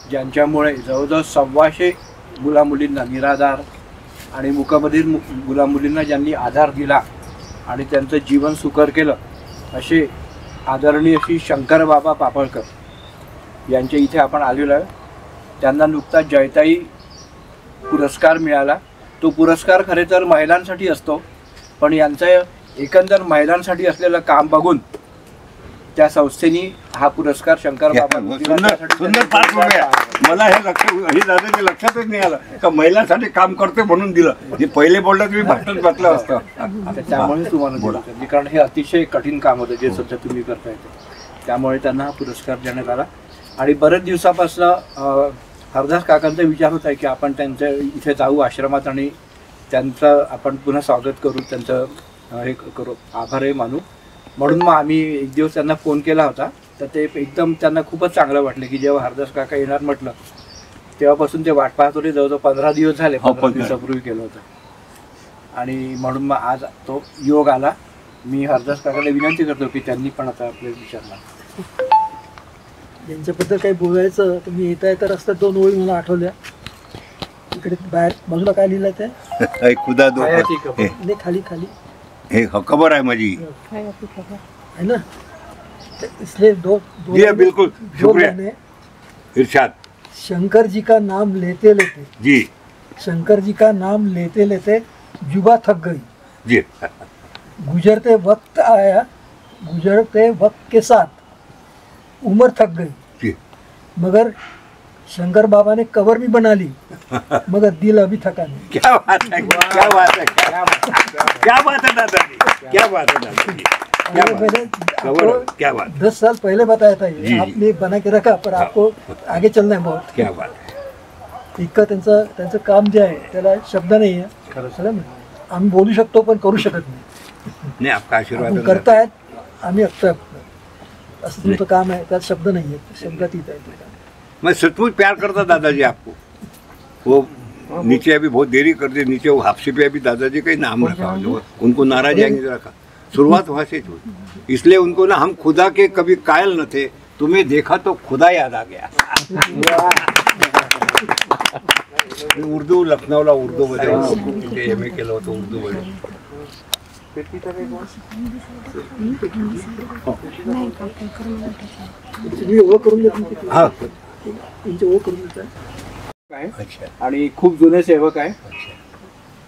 ज्यांच्यामुळे जवळजवळ 125 मुलामुलींना निराधार आणि मुकाबधीर मुलामुलींना ज्यांनी आधार दिला आणि त्यांचं जीवन सुकर केलं असे आदरणीय श्री शंकरबाबा पापळकर यांच्या इथे आपण आलेलो आहे. त्यांना नुकताच जयताई पुरस्कार मिळाला. तो पुरस्कार खरे तर महिलांसाठी असतो, पण यांचं एकंदर महिलांसाठी असलेलं काम बघून त्या संस्थेने हा पुरस्कार शंकरबाबा सुंदर 5 रुपये. मला हे दादाच्या लक्षातच नाही आलं का महिलांसाठी काम करते म्हणून दिलं. हे पहिले बोललं तुम्ही भाषण वाचलं असतं. त्यामुळे तुम्हाला बोला, कारण हे अतिशय कठीण काम होतं जे सध्या तुम्ही करताय ते. त्यामुळे त्यांना हा पुरस्कार देण्यात आला. आणि बरेच दिवसापासून हरदास काकांचा विचार होता की आपण त्यांच्या इथे जाऊ आश्रमात आणि त्यांचं आपण पुन्हा स्वागत करू, त्यांचं हे करू, आभारही मानू. म्हणून मग आम्ही एक दिवस त्यांना फोन केला होता. तर ते एकदम त्यांना खूपच चांगलं वाटलं की जेव्हा हरदास काका येणार म्हटलं तेव्हापासून ते वाट पाहत होते. जवळजवळ 15 दिवस झाले, 15 दिवसापूर्वी केलं होतं. आणि म्हणून मग आज तो योग आला. मी हरदास काकाला विनंती करतो की त्यांनी पण आता आपले विचारणार. यांच्याबद्दल काही बोलायचं तुम्ही येता येता रस्त्यात 2 ओळी मला आठवल्या. इकडे बाहेर बाजूला काय लिहिलं ते खुदा दो नाही, खाली खाली हे खबर आहे माझी है ना. इसलिए दो बिल्कुल शुक्रिया इरशाद. शंकर जी का नाम लेते लेते जी, शंकर जी का नाम लेते लेते जुबा थक गई जी. गुजरते वक्त आया, गुजरते वक्त के साथ उम्र थक गई जी. मगर शंकर बाबा ने कबर भी बना ली मगर दिल अभी थका नहीं. क्या बात है, क्या बात है, क्या बात है दादाजी, क्या बात है दादाजी. क्या बात. 10 साल पहले बताया था ये, आपने बना के रखा, पर आपको आगे चलना है बहुत. क्या बात है. इतकं त्यांचं काम जे आहे त्याला शब्द नाही आहे. खरं आम्ही बोलू शकतो पण करू शकत नाही. आपका आशीर्वाद करतायत, आम्ही ऐकतोय. असं तुमचं काम आहे, त्यात शब्द नाही आहेत, शब्दात येत आहे. मैं सचमुच प्यार करता दादाजी आपको. वो नीचे अभी बहुत देरी कर दी, नीचे वो हाफसी पे अभी दादाजी का ही नाम रखा, उनको नाराज आएंगे रखा. शुरुआत वहाँ से हुई, इसलिए उनको ना हम खुदा के कभी कायल न थे. तुम्हें देखा तो खुदा याद आ गया. उर्दू लखनौला उर्दू मध्ये एम ए केलं होतं उर्दू मध्ये. हा आणि खूप जुने सेवक आहे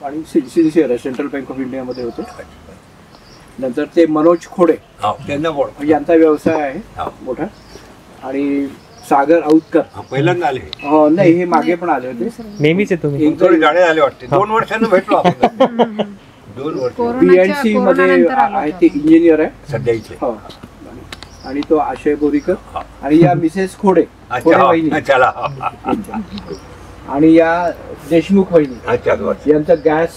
आणि सिन्सिअर सेंट्रल बँक ऑफ इंडियामध्ये होते. नंतर ते मनोज खोडे यांचा व्यवसाय आहे मोठा. आणि सागर औतकर पहिल्यांदा आले. हो नाही, हे मागे पण आले होते नेहमीच. तुम्ही गाडे आले वाटते. 2 वर्षांनी भेटलो आपण. 2 वर्ष PNC मध्ये आहे, ते इंजिनियर आहे सध्या इथे. हो. आणि तो आशय बोरीकर आणि या मिसेस खोडे वहिनी आणि या देशमुख वहिनी यांचा गॅस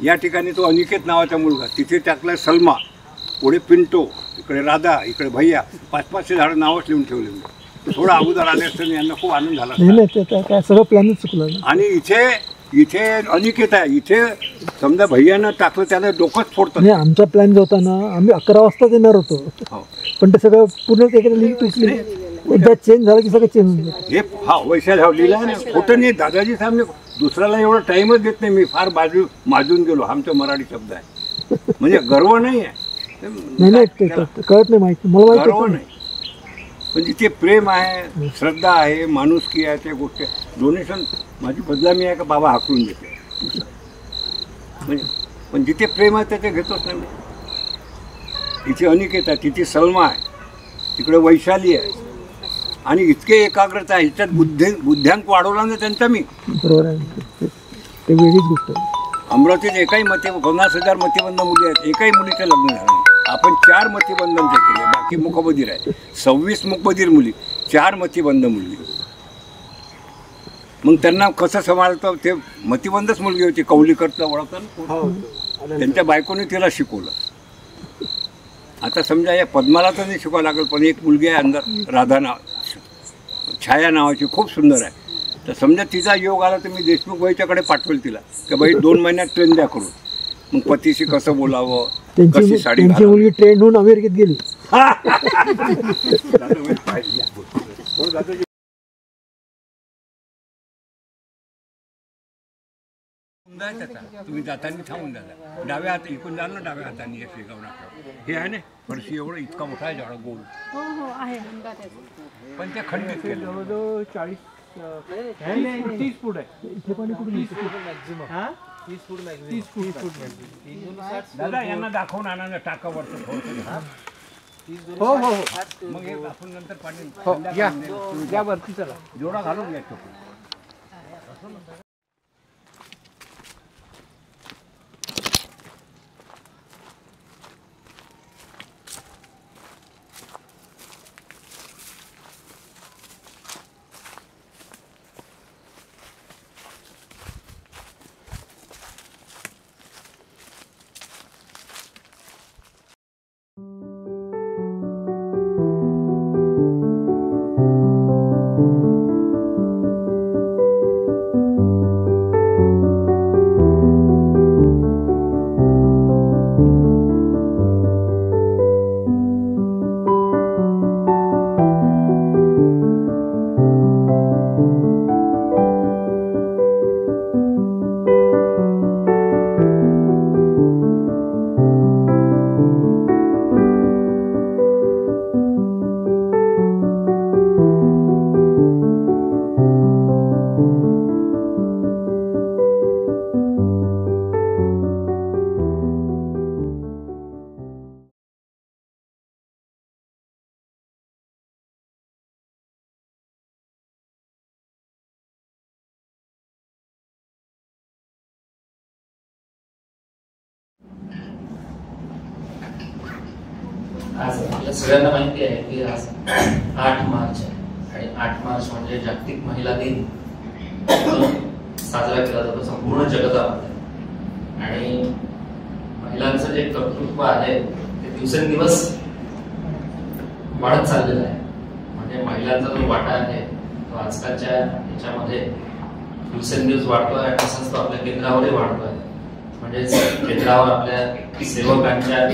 या ठिकाणी तो अनिकेत नावाचा मुलगा, तिथे टाकला सलमा, पुढे पिंटो, इकडे राधा, इकडे भैया, 500 झाडं नावच लिहून ठेवले मी. थोडा अगोदर आले असताना यांना खूप आनंद झाला असता. नाही ते काय सगळं प्लॅनच चुकलं. आणि इथे अनिकेत आहे, इथे समजा भैयानं टाकलं त्याला डोकंच फोडतं. नाही आमचा प्लॅन जो होता ना, आम्ही 11 वाजता येणार होतो, पण ते सगळं पूर्ण तिकडे लिंक तुटली. एकदा चेंज झालं की सगळं चेंज होऊन जातं. हे वैशा लिहिला ना, खोटं नाही. दादाजी साहेब दुसऱ्याला एवढा टाईमच देत नाही. मी फार माजून गेलो, आमचा मराठी शब्द आहे, म्हणजे गर्व नाही आहे. नाही ते कळत नाही, माहिती मला माहिती गर्व नाही, पण जिथे प्रेम आहे, श्रद्धा आहे, माणुसकी आहे, त्या गोष्टी. डोनेशन माझी बदलामी आहे का बाबा हाकलून देते, म्हणजे पण जिथे प्रेम आहे त्याचे घेतोच नाही. इथे अनिकेत आहे, तिथे सलमा आहे, तिकडे वैशाली आहे, आणि इतके एकाग्रता आहे. ह्याच्यात बुद्ध्यांक वाढवला ना त्यांचा मी. बरोबर आहे, ते वेगळीच गोष्ट आहे. अमरावतीत एकाही 50,000 मतिबंध मुली आहेत, एकाही मुलीचं लग्न झालं नाही. आपण 4 मतिबंधन ते केले, बाकी मुखबधीर आहे. 26 मुखबधीर मुली, 4 मतिबंध मुली. मग त्यांना कसं सांभाळतं? ते मतिबंधच मुलगी होती, कौलीकरचं ओळखतं ना, त्यांच्या बायकोने तिला शिकवलं. आता समजा या पद्माला तर नाही शिकवावं लागेल, पण एक मुलगी आहे अंदर, राधा छाया नावाची, खूप सुंदर आहे. तर समजा तिचा योग आला तर मी देशमुख बाईच्याकडे पाठवेल तिला, की बाई 2 महिन्यात ट्रेन द्या करून. मग पतीशी कसं बोलावं, कशी साडी त्यांची मुलगी ट्रेन होऊन अमेरिकेत गेली. तुम्ही जाताना थांबून जाता, डाव्या हात इकून जाल ना, डाव्या हाताने शेगाव नाका हे आहे ना, फरशी एवढं इतका मोठा आहे झाड गोल. पण ते खंडित केलं. जवळजवळ 30 फूट आहे. इथे पण 30 फूट दादा यांना दाखवून आणा टाकावरचं थोडं. हो मग हे आपण नंतर पाणी या वरती चला, जोडा घालून घ्या. आज आपल्या सगळ्यांना माहिती आहे की आज 8 मार्च आहे आणि 8 मार्च म्हणजे जागतिक महिला दिन साजरा केला जातो संपूर्ण जगतामध्ये. आणि महिलांचं जे कर्तृत्व आहे ते दिवसेंदिवस वाढत चाललेलं आहे. म्हणजे महिलांचा जो वाटा आहे तो आजकालच्या याच्यामध्ये दिवसेंदिवस वाढतोय आणि तसंच तो आपल्या केंद्रावरही वाढतोय. म्हणजे केंद्रावर आपल्या सेवकांच्या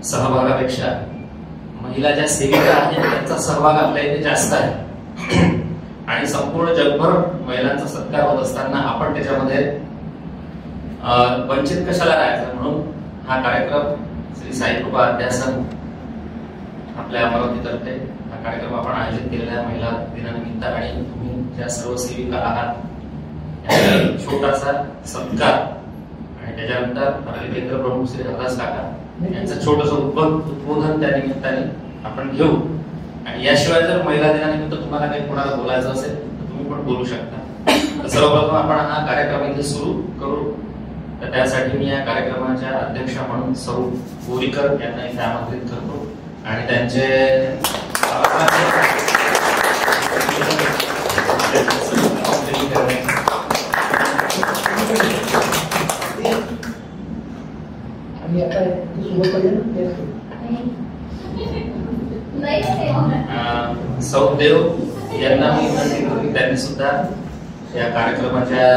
सहभागापेक्षा महिला ज्या सेविका आहेत त्यांचा सहभाग आपल्या इथे जास्त आहे. आणि संपूर्ण जगभर महिलांचा सत्कार होत असताना आपण त्याच्यामध्ये वंचित कशाला राहायचं, म्हणून हा कार्यक्रम श्री साईकृपा अध्यासन आपल्या अमरावतीतर्फे हा कार्यक्रम आपण आयोजित केलेला आहे महिला दिनानिमित्त. आणि तुम्ही ज्या सर्व सेविका आहात छोटासा सत्कार आणि त्याच्यानंतर आपले केंद्र प्रमुख श्री हरदास काका यांचं छोटंसं उद्बोधन त्या निमित्ताने आपण घेऊ. आणि याशिवाय जर महिला दिनानिमित्त तुम्हाला काही कोणाला बोलायचं असेल तर तुम्ही पण बोलू शकता. तर सर्वप्रथम आपण हा कार्यक्रम इथे सुरू करू. तर त्यासाठी मी या कार्यक्रमाच्या अध्यक्षा म्हणून सौ बोरीकर यांना इथे आमंत्रित करतो आणि त्यांचे आणि आता सुरुवात केली सौदेव यांना मी विनंती करतो की त्यांनी सुद्धा या कार्यक्रमाच्या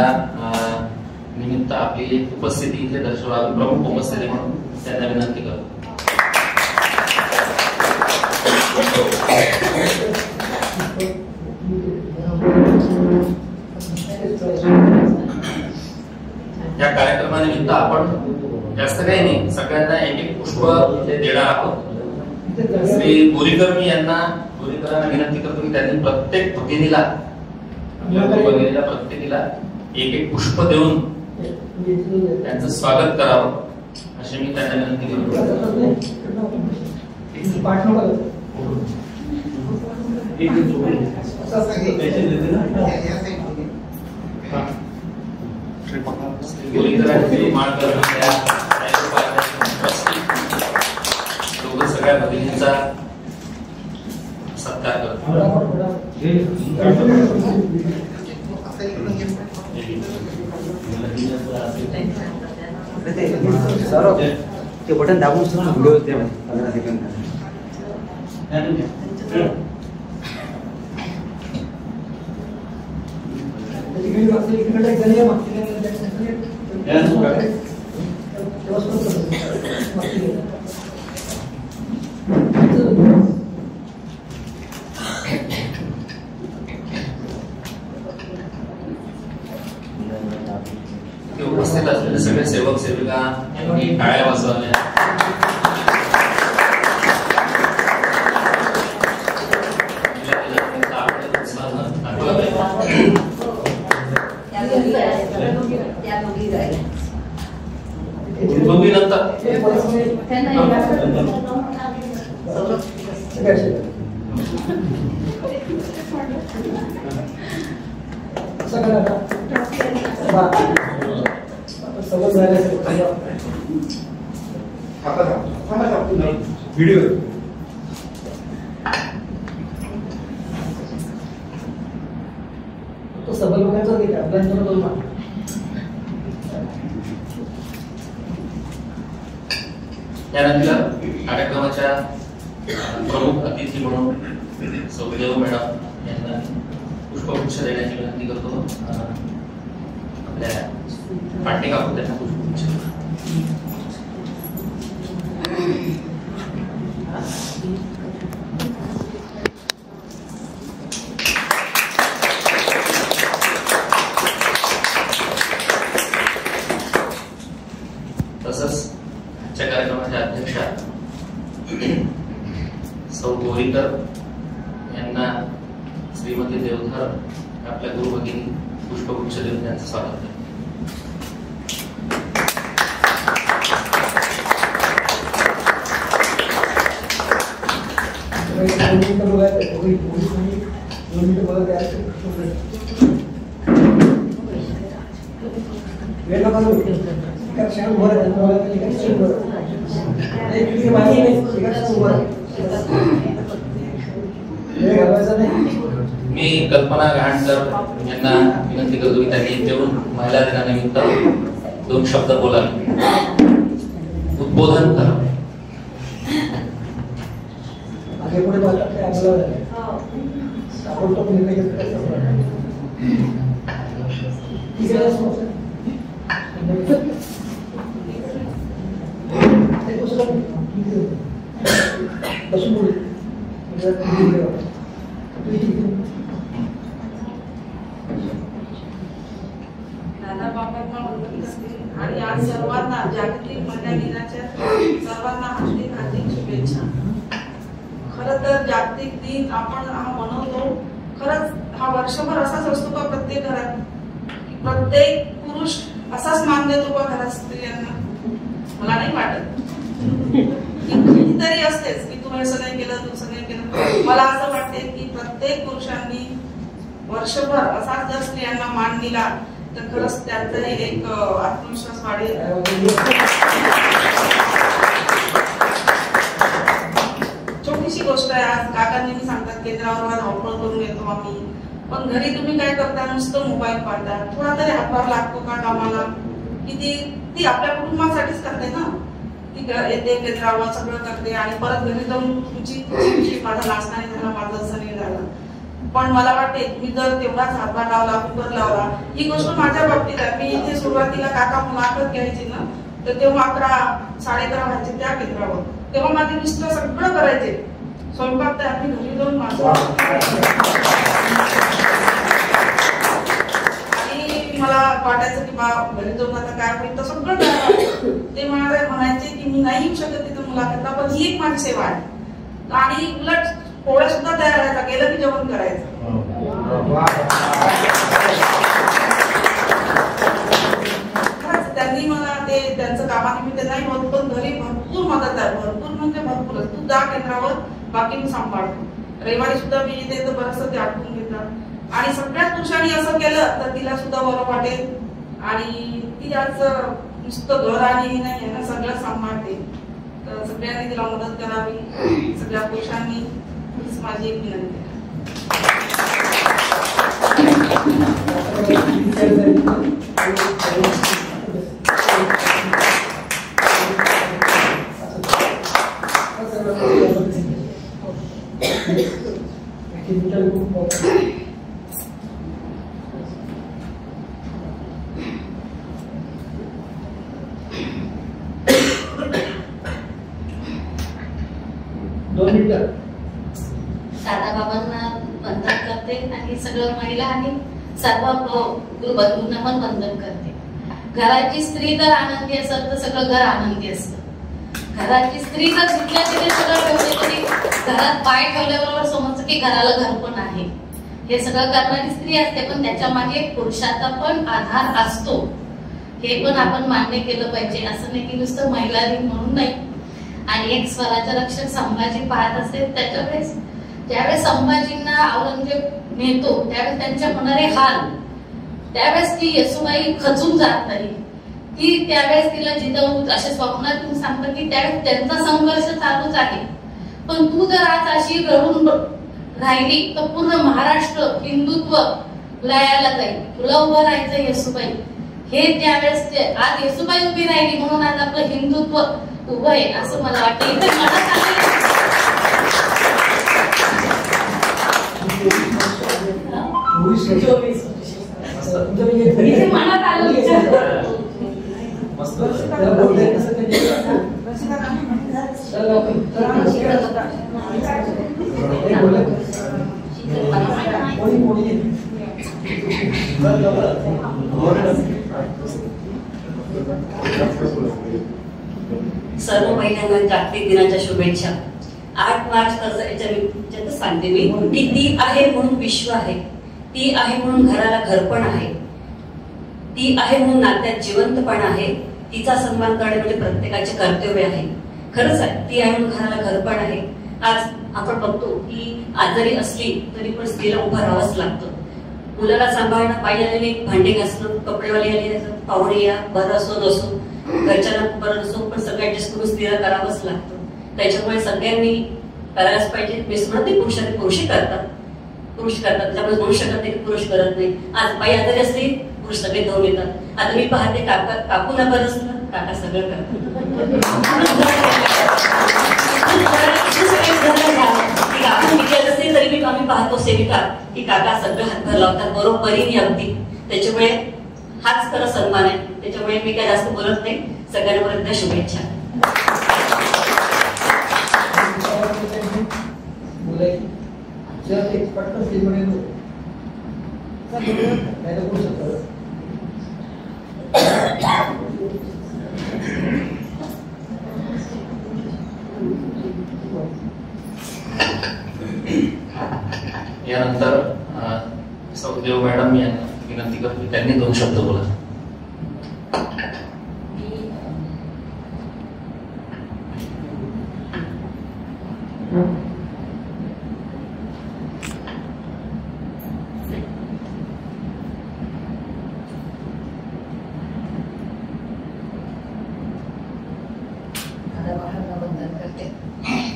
निमित्त आपली उपस्थिती इथे दर्शवावी, प्रमुख उपस्थिती म्हणून त्यांना विनंती करतो. या कार्यक्रमानिमित्त आपण जास्त काही नाही, सगळ्यांना एक एक पुष्प इथे देणार आहोत. श्री बोरीकर यांना विनंती करतो की त्यांनी प्रत्येक भगिनीला प्रत्येकीला एक एक पुष्प देऊन त्यांचं स्वागत करावं अशी मी त्यांना विनंती करतो. लोक सगळ्या भगिनींचा सत्कार करतो. ते बटन दाबून व्हिडिओ होते 15 सेकंद. उपस्थित असलेले सगळे सेवक सेविका यांनी टाळ्या वाजवल्या. व्हिडिओ तो सबल लोकांचा नाही आपल्याला दोन त्यानंतर कार्यक्रमाच्या प्रमुख अतिथी म्हणून सौदेव मॅडम यांना पुष्पगुच्छ देण्याची विनंती करतो. आपल्या पाटिका त्यांना पुष्पगुच्छ. तसंच आजच्या कार्यक्रमाच्या अध्यक्षा सौ बोरीकर यांना श्रीमती देवधर आपल्या गुरुभगिनी पुष्पगुच्छ देऊन त्यांचं स्वागत आहे. मी कल्पना गहाणकर यांना विनंती करतो की त्यांनी येऊन महिला दिनानिमित्त 2 शब्द बोलावे, उद्बोधन करावे. आणि आज सर्वांना जागतिक महिला दिनाच्या सर्वांना हार्दिक शुभेच्छा. खरं तर जागतिक दिन आपण हा मनवतो, खरंच हा वर्षभर असाच असतो का प्रत्येक घरात? प्रत्येक पुरुष असाच मान देतो का घरात स्त्रियांना? मला नाही वाटत. कितीतरी असतेच की तू असं नाही केलं, तू असं नाही केलं. मला असं वाटते की प्रत्येक पुरुषांनी वर्षभर असाच जर स्त्रियांना मान दिला तर खरंच त्यांचाही एक आत्मविश्वास वाढेल. छोटीशी गोष्ट आहे. आज काका नेहमी सांगतात केंद्रावर धावपळ करून येतो आम्ही, पण घरी तुम्ही काय करता? नुसतं मोबाईल पाहता. थोडा तरी हातभार लागतो का कामाला? की ती आपल्या कुटुंबासाठीच करते ना. ती येते केंद्रावर सगळं करते आणि परत घरी जाऊन तुमची माझा नाश्ता नाही झाला, माझं असं नाही झालं. पण मला वाटते मी जर तेवढाच हातभार लावला, कुकर लावला, ही गोष्ट माझ्या बाबतीत आहे. मी इथे सुरुवातीला काका मुलाखत घ्यायची ना, तर तेव्हा 11-11:30 व्हायचे त्या केंद्रावर. तेव्हा माझे मिस्टर सगळं करायचे, स्वयंपाक तर आम्ही घरी जाऊन माझं. आणि मला वाटायचं की बा घरी जाऊन आता काय होईल, तर सगळं ते म्हणायचे की मी नाही येऊ शकत तिथं मुलाखतला, पण ही एक माझी सेवा आहे. आणि उलट पोळ्या सुद्धा तयार व्हायचा, गेलं की जेवण करायचं. त्यांनी मला ते त्यांचं कामानिमित्त नाही होत, पण घरी भरपूर मदत आहे, भरपूर म्हणजे भरपूरच. तू जा केंद्रावर, बाकी मी सांभाळतो. रविवारी सुद्धा मी येते तर बरंचसं ते आठवून घेतात. आणि सगळ्याच पुरुषांनी असं केलं तर तिला सुद्धा बरं वाटेल. आणि ती आज नुसतं घर आणि नाही आहे ना, सगळं सांभाळते. तर सगळ्यांनी तिला मदत करावी, सगळ्या पुरुषांनी. हीच माझी एक विनंती आहे. दादाबाबांना वंदन करते आणि सगळं महिला आणि सर्व गुरुबंधूंना पण वंदन करते. घराची स्त्री जर आनंदी असेल तर सगळं घर आनंदी असतं. घराची स्त्री जर जिथल्या तिथे सगळं ठेवले तरी घरात पाय ठेवल्याबरोबर समजतं की घराला घर पण आहे. हे सगळं करणारी स्त्री असते, पण त्याच्या मागे पुरुषाचा पण आधार असतो. हे पण आपण मान्य केलं पाहिजे. असं नाही की नुसतं महिला दिन म्हणून नाही. आणि एक स्वराज्य रक्षक संभाजी पाहत असेल, त्याच्यावेळेस ज्यावेळेस संभाजींना औरंगजेब नेतो त्यावेळेस त्यांच्या होणारे हाल, त्यावेळेस ती येसुबाई खचून जात नाही. ती त्यावेळेस तिला जिजाऊ असे स्वप्नातून सांगतात की त्यावेळेस त्यांचा संघर्ष चालूच आहे, पण तू जर आज अशी रडून राहिली तर पूर्ण महाराष्ट्र हिंदुत्व लयाला जाईल. तुला उभं राहायचं येसुबाई. हे त्यावेळेस आज येसुबाई उभी राहिली म्हणून आज आपलं हिंदुत्व उभं आहे असं मला वाटतं. इथे मनात आलं सर्व महिलांना जागतिक दिनाच्या शुभेच्छा. 8 मार्च याच्यातच सांगते मी की ती आहे म्हणून विश्व आहे, ती आहे म्हणून घराला घरपण आहे, ती आहे म्हणून नात्यात जिवंतपण आहे. तिचा सन्मान करणे म्हणजे प्रत्येकाचे कर्तव्य आहे. खरंच आहे, ती आहे म्हणून घराला घरपण आहे. आज आपण बघतो की आजारी असली तरी पण स्त्रीला उभं राहावंच लागतं. मुलाला सांभाळणं, पायी आलेले भांडे घासणं, कपडेवाले आले, पाहुणे या, बरं असो नसो, घरच्यांना बरं नसो, पण सगळं ऍडजस्ट करून स्त्रीला करावंच लागतं. त्याच्यामुळे सगळ्यांनी करायलाच पाहिजे. मी म्हणते पुरुषांनी पुरुषही करतात, पुरुष करतात, त्याच्यामुळे म्हणू शकत नाही की पुरुष करत नाही. आज बाई आजारी असली पुरुष सगळे धावून येतात. आता मी पाहते काकूला बरं असलं, काका सगळं करतात. तरी मी आम्ही पाहतो सेविका की काका सगळं हातभार लावतात बरोबरीने अगदी. त्याच्यामुळे हाच खरा सन्मान आहे. त्याच्यामुळे मी काय जास्त बोलत नाही. सगळ्यांना परत शुभेच्छा. यानंतर सौदेव मॅडम यांना विनंती करतो, त्यांनी 2 शब्द बोला.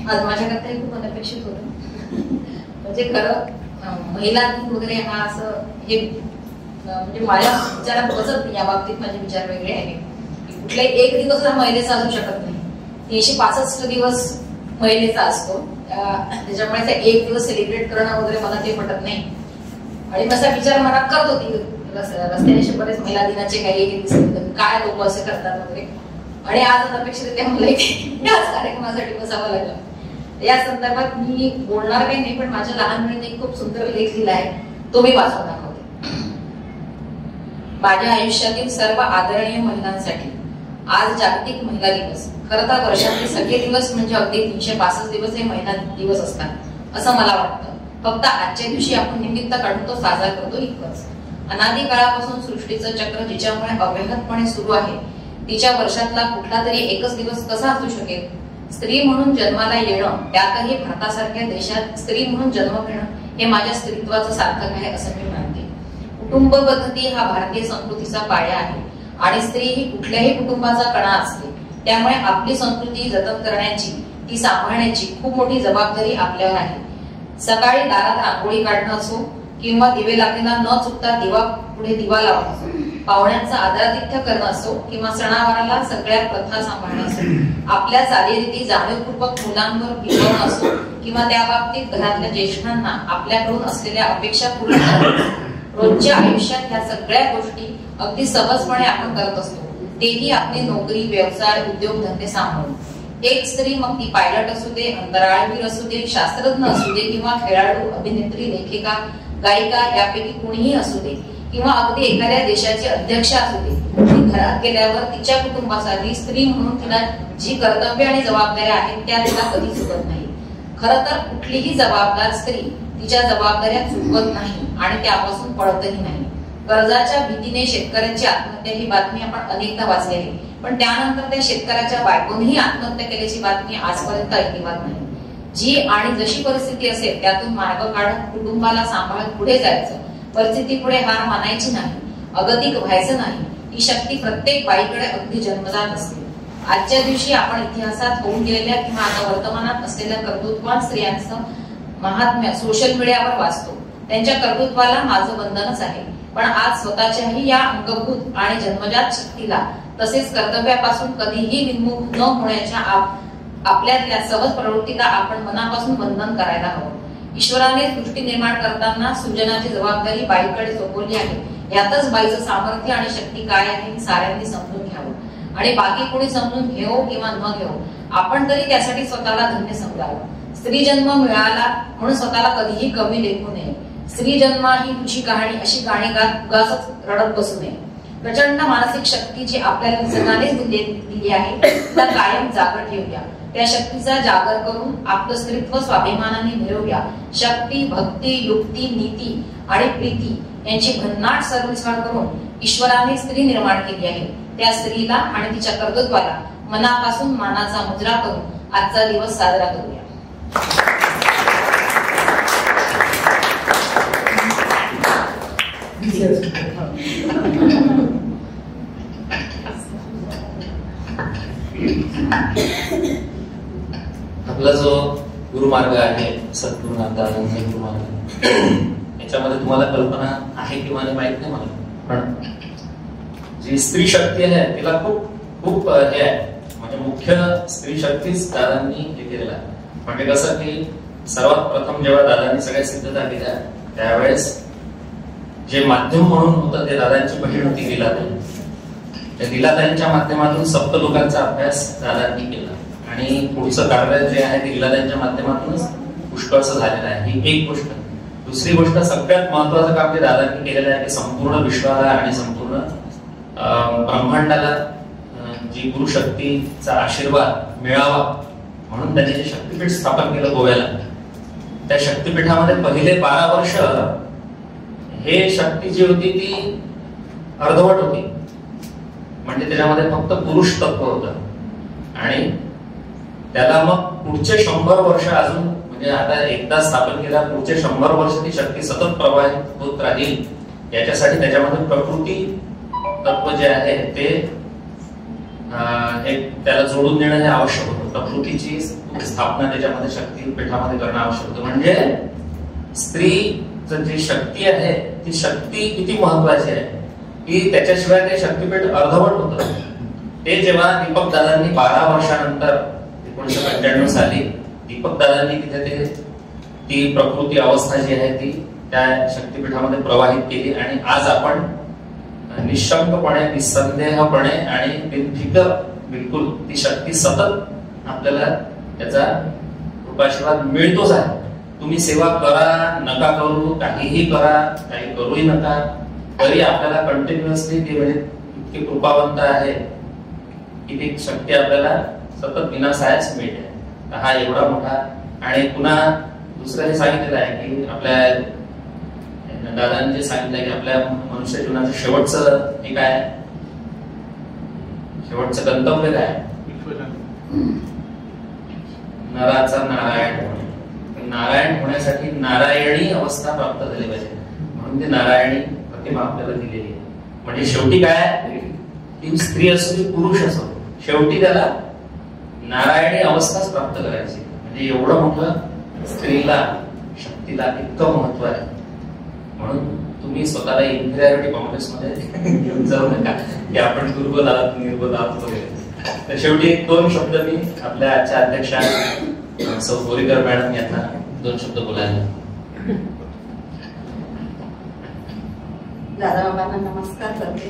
आज माझ्याकरता खूप अनपेक्षित होतं. म्हणजे खरं महिला दिन वगैरे हा असं हे म्हणजे माझ्या विचारात बसत नाही. या बाबतीत माझे विचार वेगळे आहेत. कुठलाही एक दिवस हा महिलेचा असू शकत नाही. 365 दिवस महिलेचा असतो. त्याच्यामुळे ते एक दिवस सेलिब्रेट करणं वगैरे मला ते पटत नाही. आणि माझा विचार मनात करत होती, रस्त्याने बरेच महिला दिनाचे काही काय लोक असे करतात वगैरे. आणि आज अपेक्षित मला याच कार्यक्रमासाठी बसावं लागलं. या संदर्भात मी बोलणार काही नाही, पण माझ्या लहान मुलीने एक खूप सुंदर लेख लिहिला आहे, तो मी वाचून दाखवते. माझ्या आयुष्यातील सर्व आदरणीय महिलांसाठी आज जागतिक महिला दिवस. खरं तर वर्षातले सगळे दिवस म्हणजे अगदी 365 दिवस हे महिला दिवस असतात असं मला वाटतं. फक्त आजच्या दिवशी आपण निमित्त काढून तो साजरा करतो इतकंच. अनादी काळापासून सृष्टीचं चक्र जिच्यामुळे अव्याहतपणे सुरू आहे, तिच्या वर्षातला कुठला तरी एकच दिवस कसा असू शकेल? स्त्री म्हणून जन्माला येणं, त्यातही भारतासारख्या देशात स्त्री म्हणून जन्म घेणं हे माझ्या स्त्रीत्वाचं सार्थक आहे असं मी मानते. कुटुंब पद्धती हा भारतीय संस्कृतीचा पाया आहे आणि स्त्री ही कुठल्याही कुटुंबाचा कणा असते. त्यामुळे आपली संस्कृती जतन करण्याची, ती सांभाळण्याची खूप मोठी जबाबदारी आपल्यावर आहे. सकाळी दारात रांगोळी काढणं असो किंवा दिवे लागलेला न चुकता दिवा पुढे दिवा लावणं असो, पाहुण्यांचा आदरातिथ्य करणं असो किंवा सणावाराला सगळ्या प्रथा सांभाळणं असो, आपल्या चालीरीती जाणीवपूर्वक मुलांवर बिंबवणं असो किंवा त्या बाबतीत घरातल्या ज्येष्ठांना आपल्याकडून असलेल्या अपेक्षा पूर्ण करणं, रोजच्या आयुष्यात ह्या सगळ्या गोष्टी अगदी सहजपणे आपण करत असतो. तेही आपली नोकरी, व्यवसाय, उद्योगधंदे सांभाळून. एक स्त्री, मग ती पायलट असू दे, अंतराळवीर असू दे, शास्त्रज्ञ असू दे किंवा खेळाडू, अभिनेत्री, लेखिका, गायिका यापैकी कोणीही असू दे किंवा अगदी एखाद्या देशाची अध्यक्ष असू दे, ती घरात गेल्यावर तिच्या कुटुंबासाठी स्त्री म्हणून तिला जी कर्तव्य आणि जबाबदाऱ्या आहेत त्या तिला कधी चुकत नाही. खरं तर कुठलीही जबाबदार स्त्री तिच्या जबाबदाऱ्या चुकवत नाही आणि त्यापासून पळतही नाही. कर्जाच्या भीतीने शेतकऱ्यांची आत्महत्या ही बातमी आपण अनेकदा वाचली आहे, पण त्यानंतर त्या शेतकऱ्याच्या बायकोनेही आत्महत्या केल्याची बातमी आजपर्यंत अजिबात नाही. जी आणि जशी परिस्थिती असेल त्यातून मार्ग काढत कुटुंबाला सांभाळत पुढे जायचं. परिस्थिती पुढे हार मानायची नाही, अगतिक व्हायचं नाही. ही शक्ती प्रत्येक बाईकडे अगदी जन्मजात असते. आजच्या दिवशी आपण इतिहासात होऊन गेलेल्या किंवा आता वर्तमानात असलेल्या कर्तृत्ववान स्त्रियांचं महात्म्य सोशल मीडियावर वाचतो. त्यांच्या कर्तृत्वाला माझं वंदनच आहे. पण आज स्वतःच्याही या अंगभूत आणि जन्मजात शक्तीला तसेच कर्तव्यापासून कधीही विमुख न होण्याच्या आपल्यातल्या सहज प्रवृत्तीला आपण मनापासून वंदन करायला हवं. ईश्वराने सृष्टी निर्माण करताना सृजनाची जबाबदारी बाईकडे सोपवली आहे. यातच बाईचं सामर्थ्य आणि शक्ती काय आहे हे साऱ्यांनी समजून घ्यावं आणि बाकी कोणी समजून घेऊ किंवा न घेऊ, आपण तरी त्यासाठी स्वतःला धन्य समजावं. स्त्री जन्म मिळाला म्हणून स्वतःला कधीही कमी लेखू नये. स्त्री जन्म ही तुझी कहाणी अशी गाणी गात उगाचच रडत बसू नये. प्रचंड मानसिक शक्ती जी आपल्याला निसर्गानेच दिली आहे त्या कायम जागर ठेवूया. त्या शक्तीचा जागर करून आपलं स्त्रीत्व स्वाभिमानाने मिळवूया. शक्ती, भक्ती, युक्ती, नीती आणि प्रीती यांची भन्नाट सरमिसळ करून ईश्वराने स्त्री निर्माण केली आहे. त्या स्त्रीला आणि तिच्या कर्तृत्वाला मनापासून मानाचा मुजरा करून आजचा दिवस साजरा करूया. आपला जो गुरुमार्ग आहे, सद्गुरुनाथ दादांचा गुरुमार्ग, याच्यामध्ये तुम्हाला कल्पना आहे किंवा माहित नाही मला, पण जी स्त्री शक्ती आहे तिला खूप खूप हे आहे, म्हणजे मुख्य स्त्री शक्तीच दादांनी हे केलेला आहे. म्हणजे कसं की सर्वात प्रथम जेव्हा दादांनी सगळ्या सिद्धता केल्या त्यावेळेस जे माध्यम म्हणून होतं ते दादांची बहीण होती लीलाताई. त्या लीलाताईंच्या माध्यमातून सप्तलोकांचा अभ्यास दादांनी केला आणि पुढचं कार्य जे आहे ते लीलाताईंच्या माध्यमातूनच पुष्कळसं झालेलं आहे. ही एक गोष्ट. दुसरी गोष्ट, सगळ्यात महत्वाचं काम जे दादांनी केलेलं आहे की संपूर्ण विश्वाला आणि संपूर्ण ब्रह्मांडाला जी गुरुशक्तीचा आशीर्वाद मिळावा म्हणून त्यांनी जे शक्तीपीठ स्थापन केलं गोव्याला, त्या शक्तीपीठामध्ये पहिले 12 वर्ष हे शक्ती जी होती ती अर्धवट होती. म्हणजे त्याच्यामध्ये फक्त पुरुष तत्व होतं आणि त्याला मग पुढचे 100 वर्ष अजून, म्हणजे आता एकदा स्थापन केल्या पुढचे 100 वर्ष ती शक्ती सतत प्रवाहित होत राहील याच्यासाठी त्याच्यामध्ये प्रकृती तत्व जे आहे ते त्याला जोडून देणं हे आवश्यक होतं. प्रकृतीची स्थापना त्याच्यामध्ये शक्तीपीठामध्ये करणं आवश्यक होतं. म्हणजे स्त्रीचं जी शक्ती आहे ती शक्ती किती महत्वाची आहे की त्याच्याशिवाय ते शक्तीपीठ अर्धवट होतं. ते जेव्हा दीपक दादांनी 12 वर्षानंतर 1995 साली दीपक दादांनी तिथे ती प्रकृती अवस्था जी आहे ती त्या शक्तीपीठामध्ये प्रवाहित केली आणि आज आपण निशंकपणे निसंदेहपणे आणि बिनफिकर बिलकुल ती शक्ती सतत आपल्याला त्याचा कृपाशीर्वाद मिळतोच आहे. तुम्ही सेवा करा नका करू, काहीही करा, काही करूही नका, तरी आपल्याला कंटिन्युअसली ती म्हणजे इतकी कृपावंत आहे की ती शक्ती आपल्याला सतत विनासायाच मिळते. हा एवढा मोठा. आणि पुन्हा दुसरं हे सांगितलेलं आहे की आपल्या दादांनी जे सांगितलं की आपल्या मनुष्य जीवनाचं शेवटचं हे काय, शेवटचं गंतव्य काय, नराचा नारायण होणे. नारायण होण्यासाठी नारायणी अवस्था प्राप्त झाली पाहिजे, म्हणून ती नारायणी प्रतिमा आपल्याला दिलेली आहे. म्हणजे शेवटी काय, ती स्त्री असो की पुरुष असो, शेवटी त्याला नारायणी अवस्थाच प्राप्त करायची. म्हणजे एवढं मोठं स्त्रीला शक्तीला इतकं महत्व आहे. म्हणून तुम्ही स्वतःला इन्फिरियरिटी कॉम्प्लेक्स मध्ये घेऊन जाऊ नका की आपण दुर्बल आहात निर्बल आहात वगैरे. तर शेवटी 2 शब्द मी आपल्या आजच्या अध्यक्षा सौ बोरीकर मॅडम यांना 2 शब्द बोलायला. दादा बाबांना नमस्कार करते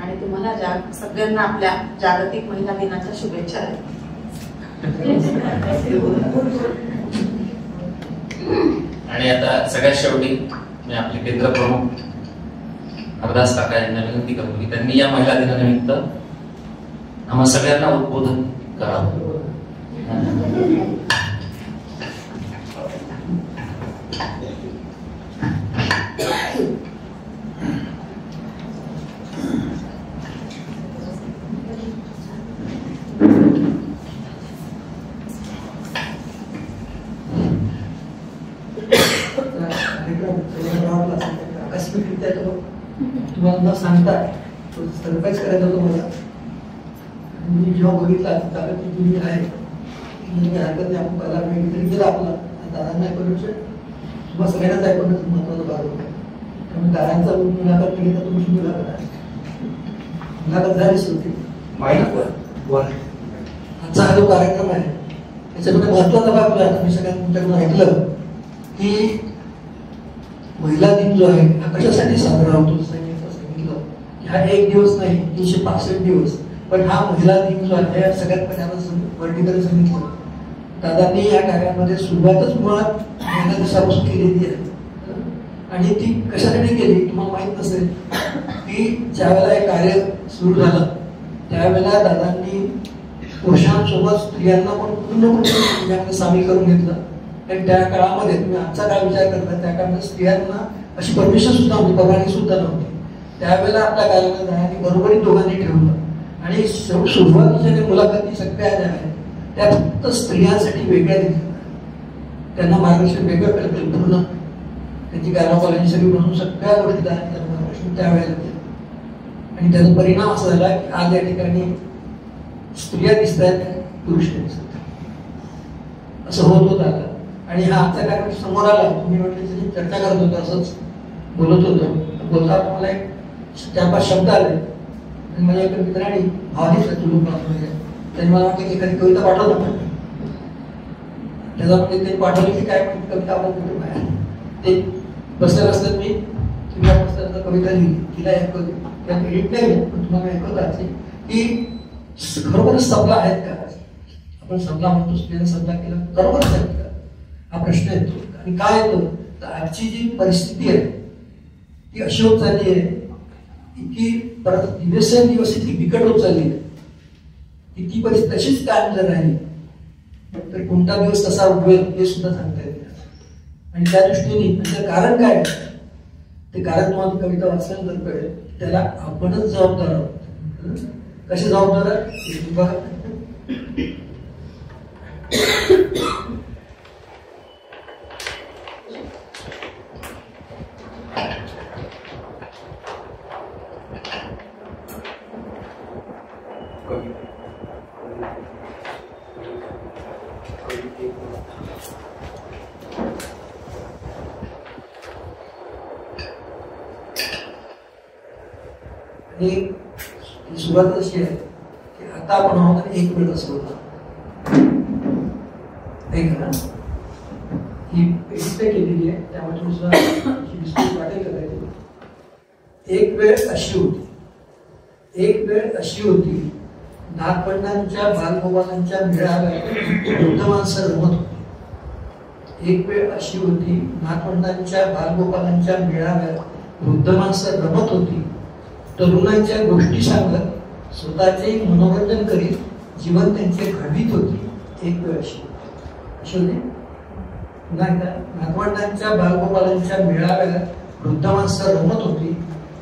आणि तुम्हाला सगळ्यांना आपल्या जागतिक महिला दिनाच्या शुभेच्छा देते. आणि आता सगळ्यात शेवटी मी आपले केंद्र प्रमुख हरदास काका यांना विनंती करतो की त्यांनी या महिला दिनानिमित्त आम्हा सगळ्यांना उद्बोधन करावं. तुम्हाला सांगताय सरप्राईज करायचं होतं मला. मी जेव्हा बघितला की तुम्ही आहे हरकत नाही, आपण पहिला वेळ तरी गेला आपला दादांना ऐकवण्याचं तुम्हाला सगळ्यांनाच ऐकवण्याचं महत्वाचं भाग होतं. त्यामुळे दादांचा मुलाखत केली तर तुमची मुलाखत आहे, मुलाखत झालीच होती. आजचा हा जो कार्यक्रम आहे त्याच्यामध्ये महत्वाचा भाग जो आहे तुम्ही सगळ्यांनी तुमच्याकडून ऐकलं की महिला दिन जो आहे हा कशासाठी साजरा होतो. सांगितलं की हा 1 दिवस नाही, 365 दिवस, पण हा महिला दिन जो आहे सगळ्यात पहिल्यांदा वर्णीकरण सांगितलं. दादांनी या कार्यामध्ये सुरुवातच मुळात महिला दिवसापासून केलेली आहे. आणि ती कशासाठी केली तुम्हाला माहित नसेल की ज्यावेळेला हे कार्य सुरू झालं त्यावेळेला दादांनी पुरुषांसोबत स्त्रियांना पण पूर्णपणे सामील करून घेतलं. आणि त्या काळामध्ये तुम्ही आजचा काय विचार करता, त्या काळामध्ये स्त्रियांना अशी परमिशन सुद्धा नव्हती, परवानगी सुद्धा नव्हती. त्यावेळेला आपल्या कार्याला दादांनी बरोबरी दोघांनी ठेवलं. आणि सुरुवातीच्या ज्या मुलाखती सगळ्या ज्या आहेत त्या फक्त स्त्रियांसाठी वेगळ्या दिल्या, त्यांना मार्गदर्शन वेगळं करतील पूर्ण त्यांची कार्यालयाची सगळी म्हणून सगळ्या गोष्टी त्यांना मार्गदर्शन त्यावेळेला दिलं. आणि त्याचा परिणाम असा झाला की आज या ठिकाणी स्त्रिया दिसत आहेत, पुरुष दिसत असं होत होत आलं. आणि हा आजचा कार्यक्रम समोर आला, तुम्ही म्हटलं चर्चा करत होतो, असंच बोलत होतो. बोलता मला एक 4-5 शब्द आले आणि माझ्या एका मित्राने भावनिक त्यांनी मला वाटलं की एखादी कविता पाठवतो पण त्याच्यामध्ये ते पाठवली की काय पण कविता आपण बाहेर ते बसल्या बसल्यात मी किंवा बसल्या कविता लिहिली. तिला एडिट नाही पण तुम्हाला ऐकवता की खरोखरच सबला आहेत का, आपण सबला म्हणतो स्त्रियांना सबला केला खरोखरच आहेत का, हा प्रश्न येतो. आणि काय येतो तर आजची जी परिस्थिती आहे ती अशी होत चालली आहे की परत दिवसेंदिवस इतकी बिकट होत चालली आहे की ती परिस्थिती तशीच कायम जर राहिली तर कोणता दिवस कसा उगवेल हे सुद्धा सांगता येते. आणि त्या दृष्टीने त्याचं कारण काय ते कारण तुम्हाला कविता वाचल्यानंतर कळेल. त्याला आपणच जबाबदार आहोत. कसे जबाबदार आहे बघा. सुरुवात अशी आहे की आता आपण आहोत 1 मिनिट असं होता ऐका ना, ही एडिट केलेली आहे, त्यामध्ये तुझं डिस्प्ले वाटेल का काही? एक वेळ अशी होती नागपंडांच्या बालगोपालांच्या मेळाव्यात वृद्ध माणसं रमत होती. एक वेळ अशी होती नागपंडांच्या बालगोपालांच्या मेळाव्यात वृद्ध माणसं रमत होती. तरुणांच्या गोष्टी सांगत स्वतःचे मनोरंजन करीत जीवन त्यांचे घडवीत होती. एक वेळ अशी होती नागपंडांच्या बालगोपालांच्या मेळाव्यात वृद्ध माणसं रमत होती.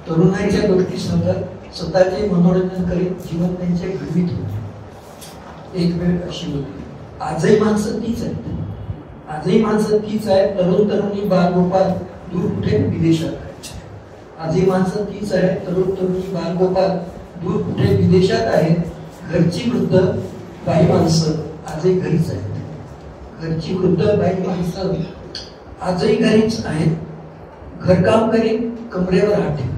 तरुणांच्या गोष्टी सांगत स्वतःचे मनोरंजन करीत जीवन त्यांचे घडवीत होते. एक वेळ अशी होती. आजही माणसं तीच आहेत. तरुण तरुणी बालगोपाल दूर कुठे विदेशात आहेत. आजही माणसं तीच आहे. तरुण तरुणी बालगोपाल दूर कुठे विदेशात आहेत. घरची वृद्ध बाई माणसं आजही घरीच आहेत. घरची वृद्ध बाई माणसं आजही घरीच आहेत. घरकाम करीत कमरेवर हात ठेवत.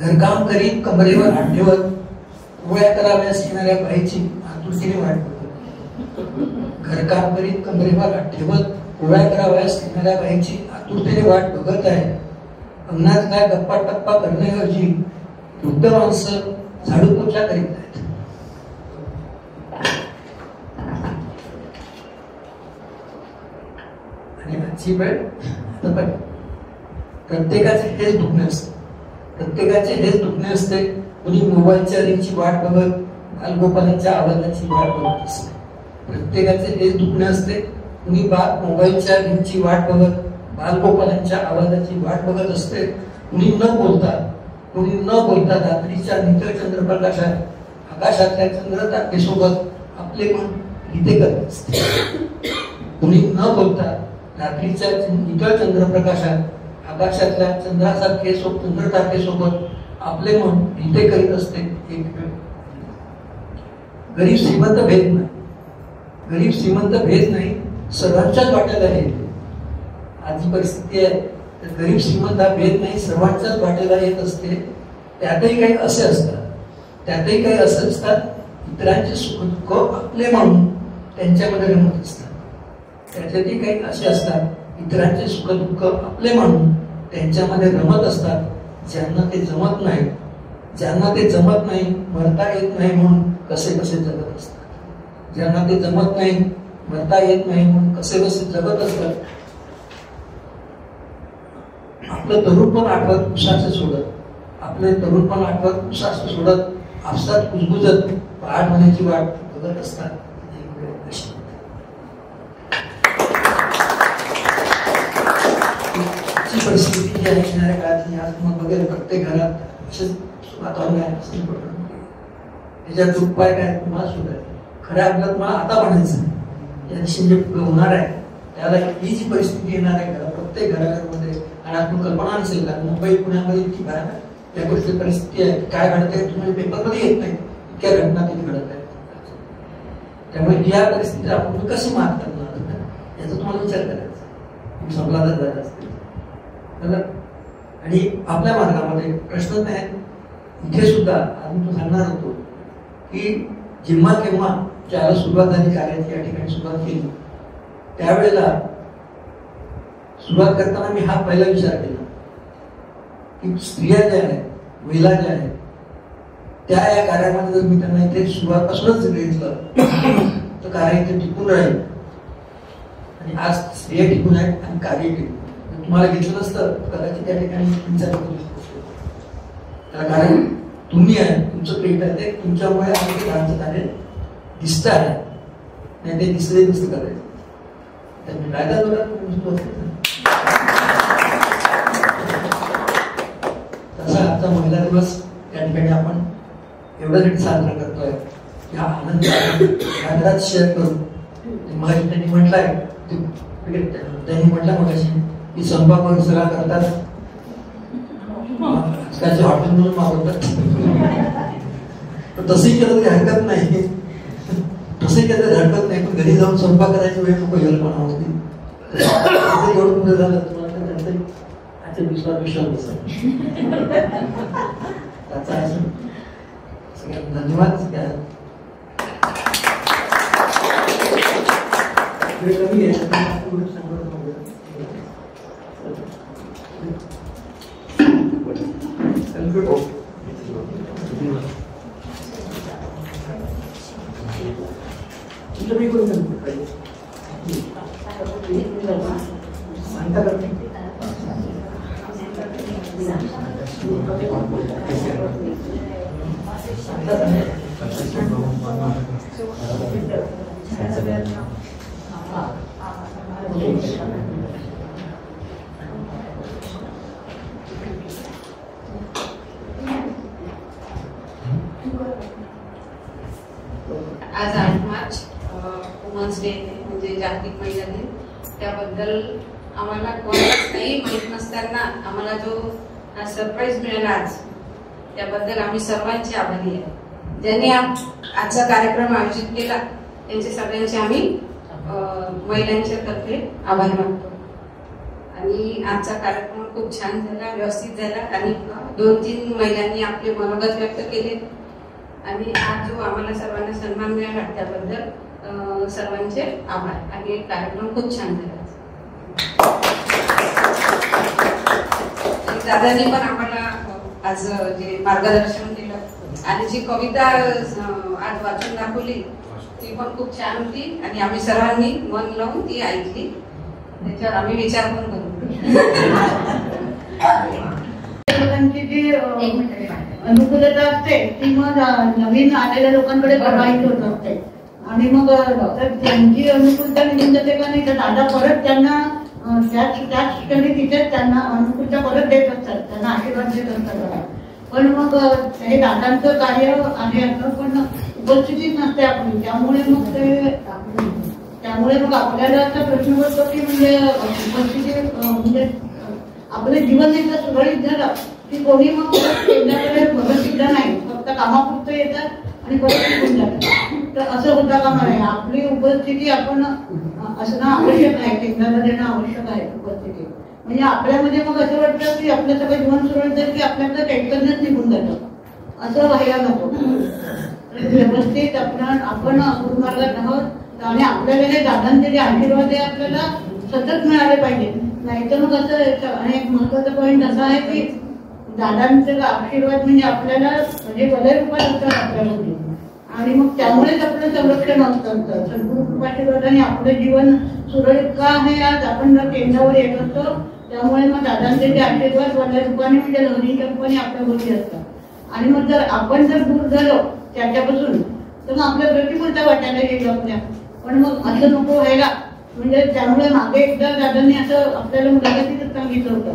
घरकाम करीत कमरेवर हात ठेवत पोळ्या कराव्यास येणाऱ्या बाईची आतुरतेने वाट बघत. घरकाम करीत कमरेवर हात ठेवत पोळ्या कराव्यास येणाऱ्या बाईची आतुरतेने वाट बघत आहे. अंगणात काय गप्पा टप्पा करण्याऐवजी वृद्ध माणसं झाडू पोछा करीत आहेत. आणि आजची वेळ प्रत्येकाचे हेच दुखणे असते. कुणी मोबाईलच्या रिंगची वाट बघत बालगोपालांच्या आवाजाची वाट बघत असते. प्रत्येकाचे हेच दुखणे असते. कुणी मोबाईलच्या रिंगची वाट बघत बालगोपालांच्या आवाजाची वाट बघत असते. कुणी न बोलता रात्रीच्या नितळ चंद्रप्रकाशात आकाशातल्या चंद्रतारेसोबत आपले मन गीते करत असते. कुणी न बोलता रात्रीच्या नितळ चंद्रप्रकाशात आकाशातल्या चंद्रतारेसोबत आपले मन गीते करीत असते. एक वेळ गरीब श्रीमंत भेद नाही सर्वांच्याच वाट्याला येते. आजची परिस्थिती आहे तर गरीब श्रीमंत हा भेद नाही सर्वांच्याच वाट्याला येत असते. त्यातही काही असे असतात इतरांचे सुख दुःख आपले म्हणून त्यांच्यामध्ये रमत असतात. त्याच्यातही काही असे असतात इतरांचे सुख दुःख आपले म्हणून त्यांच्यामध्ये रमत असतात. ज्यांना ते जमत नाही मरता येत नाही म्हणून कसे जगत असतात. ज्यांना ते जमत नाही मरता येत नाही म्हणून कसे जगत असतात. आपलं तरुणपण आठवत सोडत आपसात कुजबुजत पहाड होण्याची वाट बघत असतात. परिस्थिती जी आहे येणाऱ्या काळात आज तुम्हाला बघेल प्रत्येक घरात असेच वातावरण आहे. त्याच्यात उपाय काय तुम्हाला सुधारायचं. खऱ्या आपल्याला तुम्हाला आता म्हणायचं या दिवशी जे होणार आहे त्याला ही जी परिस्थिती येणार आहे प्रत्येक घराघरामध्ये आणि आपण कल्पना नसेल का मुंबई पुण्यामध्ये इतकी भयानक त्या गोष्टी परिस्थिती आहे. काय घडतंय तुम्हाला पेपरमध्ये येत नाही इतक्या घटना तिथे घडत आहेत. त्यामुळे या परिस्थितीला आपण कशी मात करणार याचा तुम्हाला विचार करायचा. संपला तर झाला असतील आणि आपल्या मार्गामध्ये प्रश्न नाही. इथे सुद्धा आम्ही तो सांगणार होतो की जेव्हा केव्हा ज्याला सुरुवात झाली कार्याची या ठिकाणी सुरुवात केली त्यावेळेला सुरुवात करताना मी हा पहिला विचार केला की स्त्रिया ज्या आहेत महिला ज्या आहेत त्या या कार्यामध्ये जर मी त्यांना इथे सुरुवातपासूनच घेतलं तर कार्य इथे टिकून राहील. आणि आज स्त्रिया टिकून आहेत आणि कार्य टिकून. तुम्हाला घेतलं नसतं कदाचित त्या ठिकाणी त्याला कारण तुम्ही आहे तुमचं पेट आहे ते तुमच्यामुळे आम्ही लहानचं कार्य दिसत आहे नाही ते दिसले दिसत करायचं. त्यामुळे कायदा तसा आजचा महिला दिवस त्या ठिकाणी आपण एवढ्यासाठी साजरा करतोय. या आनंदात शेअर करून मग त्यांनी म्हटलंय त्यांनी म्हटलं मगाशी की स्वयंपाक सगळा करतात आजकालचे हॉटेल म्हणून मागवतात. तसंही केलं तरी हरकत नाही पण घरी जाऊन स्वयंपाक करायची वेळ नको हेल्पणा होती. एवढं पुढे झालं तुम्हाला आजच्या विश्वास त्याचा सगळ्यांना धन्यवाद. वेळ कमी आहे त्यामुळे सांगणार नाही. तुमच्याकडे कोणी सांगता का नाही? आज 8 मार्च वुमन्स डे म्हणजे जागतिक महिला दिन. त्याबद्दल आम्हाला कोणालाच काही माहीत नसताना आम्हाला जो सरप्राईज मिळाला आज, त्याबद्दल आम्ही सर्वांचे आभारी आहे. ज्यांनी आजचा कार्यक्रम आयोजित केला त्यांचे सगळ्यांचे आम्ही महिलांच्या तर्फे आभार मानतो. आणि आजचा कार्यक्रम खूप छान झाला, व्यवस्थित झाला आणि 2-3 महिलांनी आपले मनोगत व्यक्त केले. आणि आज जो आम्हाला सर्वांना सन्मान मिळाला त्याबद्दल सर्वांचे आभार. आणि कार्यक्रम खूप छान झाला. दादांनी पण आम्हाला आज जे मार्गदर्शन केलं आणि जी कविता आज वाचून दाखवली ती पण खूप छान होती आणि आम्ही सर्वांनी मन लावून ती ऐकली. त्याच्यावर आम्ही विचार पण करू. लोकांची जी अनुकूलता असते ती मग नवीन आलेल्या लोकांकडे प्रवाहित होत असते आणि मग त्यांची अनुकूलता निघून जाते का नाही तर दादा परत त्यांना त्याच क्षणी तिथेच त्यांना अनुकूलता परत देत असतात, त्यांना आशीर्वाद देत असतात. पण मग हे दादांचं कार्य आहे असं पण उपस्थितीच नसते आपली. त्यामुळे मग आपल्याला असा प्रश्न पडतो की म्हणजे उपस्थिती म्हणजे आपलं जीवन एकदा सुरळीत झालं की कोणी मग केंद्राकडे बघत सुद्धा नाही, फक्त कामापुरतं येतात आणि परत निघून जातात. तर असं होता कामा नये. आपली उपस्थिती आपण असणं आवश्यक आहे, केंद्राला देणं आवश्यक आहे उपस्थिती. म्हणजे आपल्यामध्ये मग असं वाटतं की आपलं सगळं जीवन सुरळीत झालं की आपल्याकडे चैतन्यच निघून जातं, असं व्हायला नको. व्यवस्थित आपण गुरुमार्गात आहोत आणि आपल्याला हे दादांचे जे आशीर्वाद आहे आपल्याला सतत मिळाले पाहिजे. नाहीतर मग असं. आणि एक महत्वाचा पॉईंट असा आहे की दादांचे आशीर्वाद म्हणजे आपल्याला म्हणजे वलय रूपात असतात आपल्यामध्ये आणि मग त्यामुळेच आपलं संरक्षण असतं. सद्गुरु कृपाशीर्वादाने आपलं जीवन सुरळीत का आहे आज आपण जर केंद्रावर येत असतो. त्यामुळे मग दादांचे जे आशीर्वाद वलय रूपाने म्हणजे लहरीच्या रूपाने आपल्या गोष्टी असतात. आणि मग जर आपण जर दूर झालो त्याच्यापासून तर मग आपल्या प्रतिकूलता वाटायला येईल आपल्या. पण मग असं नको व्हायला. म्हणजे त्यामुळे मागे एकदा दादांनी असं आपल्याला मुलाखतीतच सांगितलं होतं,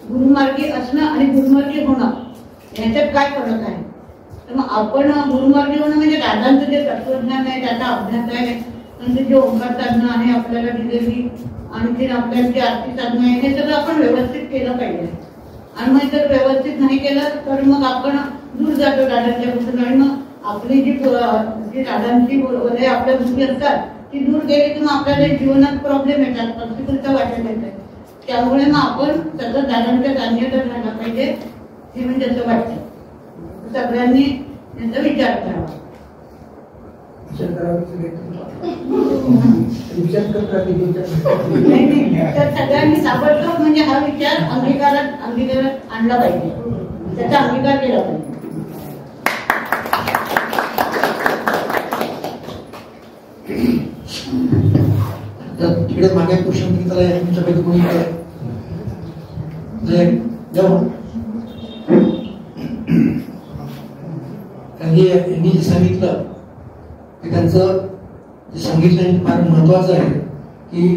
गुरुमार्गी असणं आणि गुरुमार्गी होणं याच्यात काय फरक आहे. तर मग आपण गुरुमार्गी होणं म्हणजे दादांचं जे तत्वज्ञान आहे त्याचा अभ्यास आहे, म्हणजे जे ओंकार साधना आहे आपल्याला दिलेली, आणखी आपल्याची आरती साधना आहे, हे सगळं आपण व्यवस्थित केलं पाहिजे. आणि मग जर व्यवस्थित नाही केलं तर मग आपण दूर जातो दादांच्यापासून आणि मग आपली जी दादांची वलय आपल्या बुद्धी असतात ती दूर गेली की मग आपल्याला जीवनात प्रॉब्लेम येतात, प्रतिकूलता वाटायला येते. त्यामुळे मग आपण सतत दादांच्या सान्निध्यात राहायला पाहिजे हे म्हणजे असं वाटतं. सगळ्यांनी याचा विचार करावा. तर सगळ्यांनी ताबडतोब म्हणजे हा विचार अंगीकारात आणला पाहिजे, त्याचा अंगीकार केला पाहिजे. तिकडे मागे क्वेश्चन त्याला तुमच्यापैकी कोणी यांनी जे सांगितलं की त्यांचं जे सांगितलं फार महत्वाचं आहे की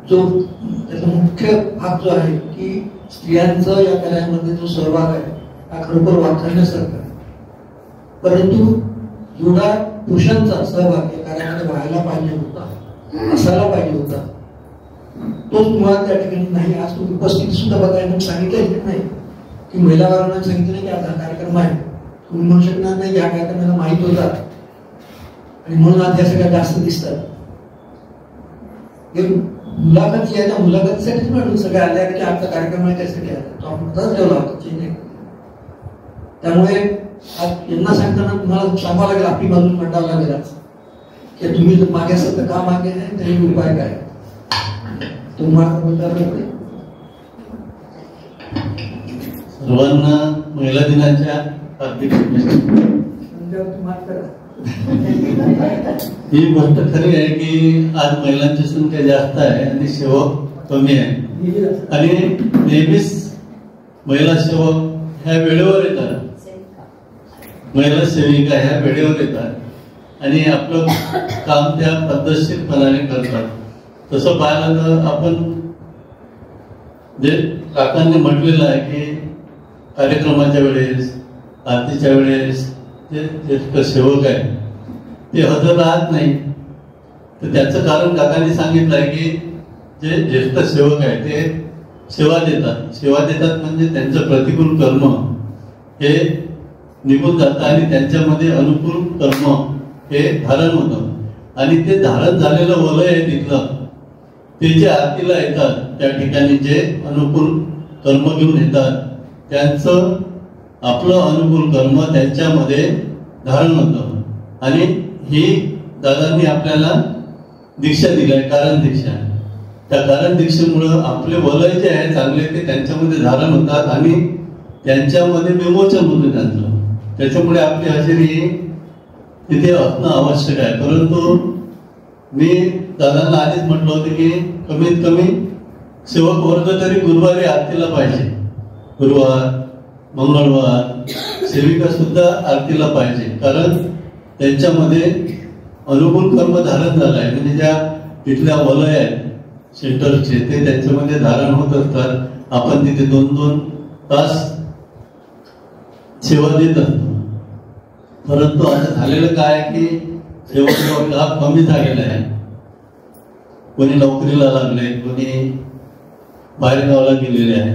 जो त्याचा मुख्य भाग जो आहे की स्त्रियांचा या कार्यामध्ये जो सहभाग आहे हा खरोखर वाखाणण्यासारखा आहे. परंतु जेवढा पुरुषांचा सहभाग या कार्यामध्ये व्हायला पाहिजे होता, असायला पाहिजे होता, तोच मुळात त्या ठिकाणी नाही. आज तुम्ही उपस्थिती सुद्धा बघायला सांगितलं नाही की महिला वर्गाने सांगितलं नाही की आज हा कार्यक्रम आहे. तुम्ही म्हणू शकणार नाही की हा कार्यक्रमाला माहित होता आणि म्हणून आज या सगळ्या जास्त दिसतात. मुलाखत जी आहे त्या मुलाखतीसाठीच म्हणून सगळ्या आल्या की आजचा कार्यक्रम आहे त्यासाठी आला तो आपण ठेवला होता. त्यामुळे आज यांना सांगताना तुम्हाला सांगावं लागेल, आपली बाजू मांडावं लागेल की तुम्ही जर मागे असाल तर का मागे आहे, तरी उपाय काय. तुम्हाला बोलताना सर्वांना महिला दिनाच्या हार्दिक शुभेच्छा. ही गोष्ट खरी आहे की आज महिलांची संख्या जास्त आहे आणि सेवक कमी आहे, आणि नेहमीच महिला सेवक ह्या वेळेवर येतात, महिला सेविका ह्या वेळेवर येतात आणि आपलं काम त्या पद्धतशीरपणाने करतात. तसं पाहिलं तर आपण जे काकांनी म्हटलेलं आहे की कार्यक्रमाच्या वेळेस, आरतीच्या वेळेस जे सेवक आहे ते हजर राहत नाही. तर त्याचं कारण काकांनी सांगितलं आहे की जे ज्येष्ठ सेवक आहे ते सेवा देतात. सेवा देतात म्हणजे त्यांचं प्रतिकूल कर्म हे निघून जातं आणि त्यांच्यामध्ये अनुकूल कर्म हे धारण होतं, आणि ते धारण झालेलं वलय आहे तिथलं, ते जे आरतीला येतात त्या ठिकाणी जे अनुकूल कर्म घेऊन येतात त्यांचं आपलं अनुकूल कर्म त्यांच्यामध्ये धारण होतं. आणि ही दादांनी आपल्याला दीक्षा दिली आहे, कारण दीक्षा. त्या कारण दीक्षेमुळं आपले वलय जे आहे चांगले ते त्यांच्यामध्ये धारण होतात आणि त्यांच्यामध्ये विमोचन होतं त्यांचं. त्याच्यामुळे आपली हजेरी तिथे असणं आवश्यक आहे. परंतु मी दादांना आधीच म्हटलं होतं की कमीत कमी सेवक वर्ग तरी गुरुवारी आरतीला पाहिजे. गुरुवार, मंगळवार सेविका सुद्धा आरतीला पाहिजे, कारण त्यांच्यामध्ये अनुकूल कर्म धारण झालं आहे. म्हणजे ज्या तिथल्या वलय आहेत सेंटरचे ते त्यांच्यामध्ये धारण होत असतात. आपण तिथे 2-2 तास सेवा देत असतो. परंतु आता झालेलं काय की सेवक हा कमी झालेला आहे. कोणी नोकरीला लागले, कोणी बाहेरगावाला गेलेले आहे.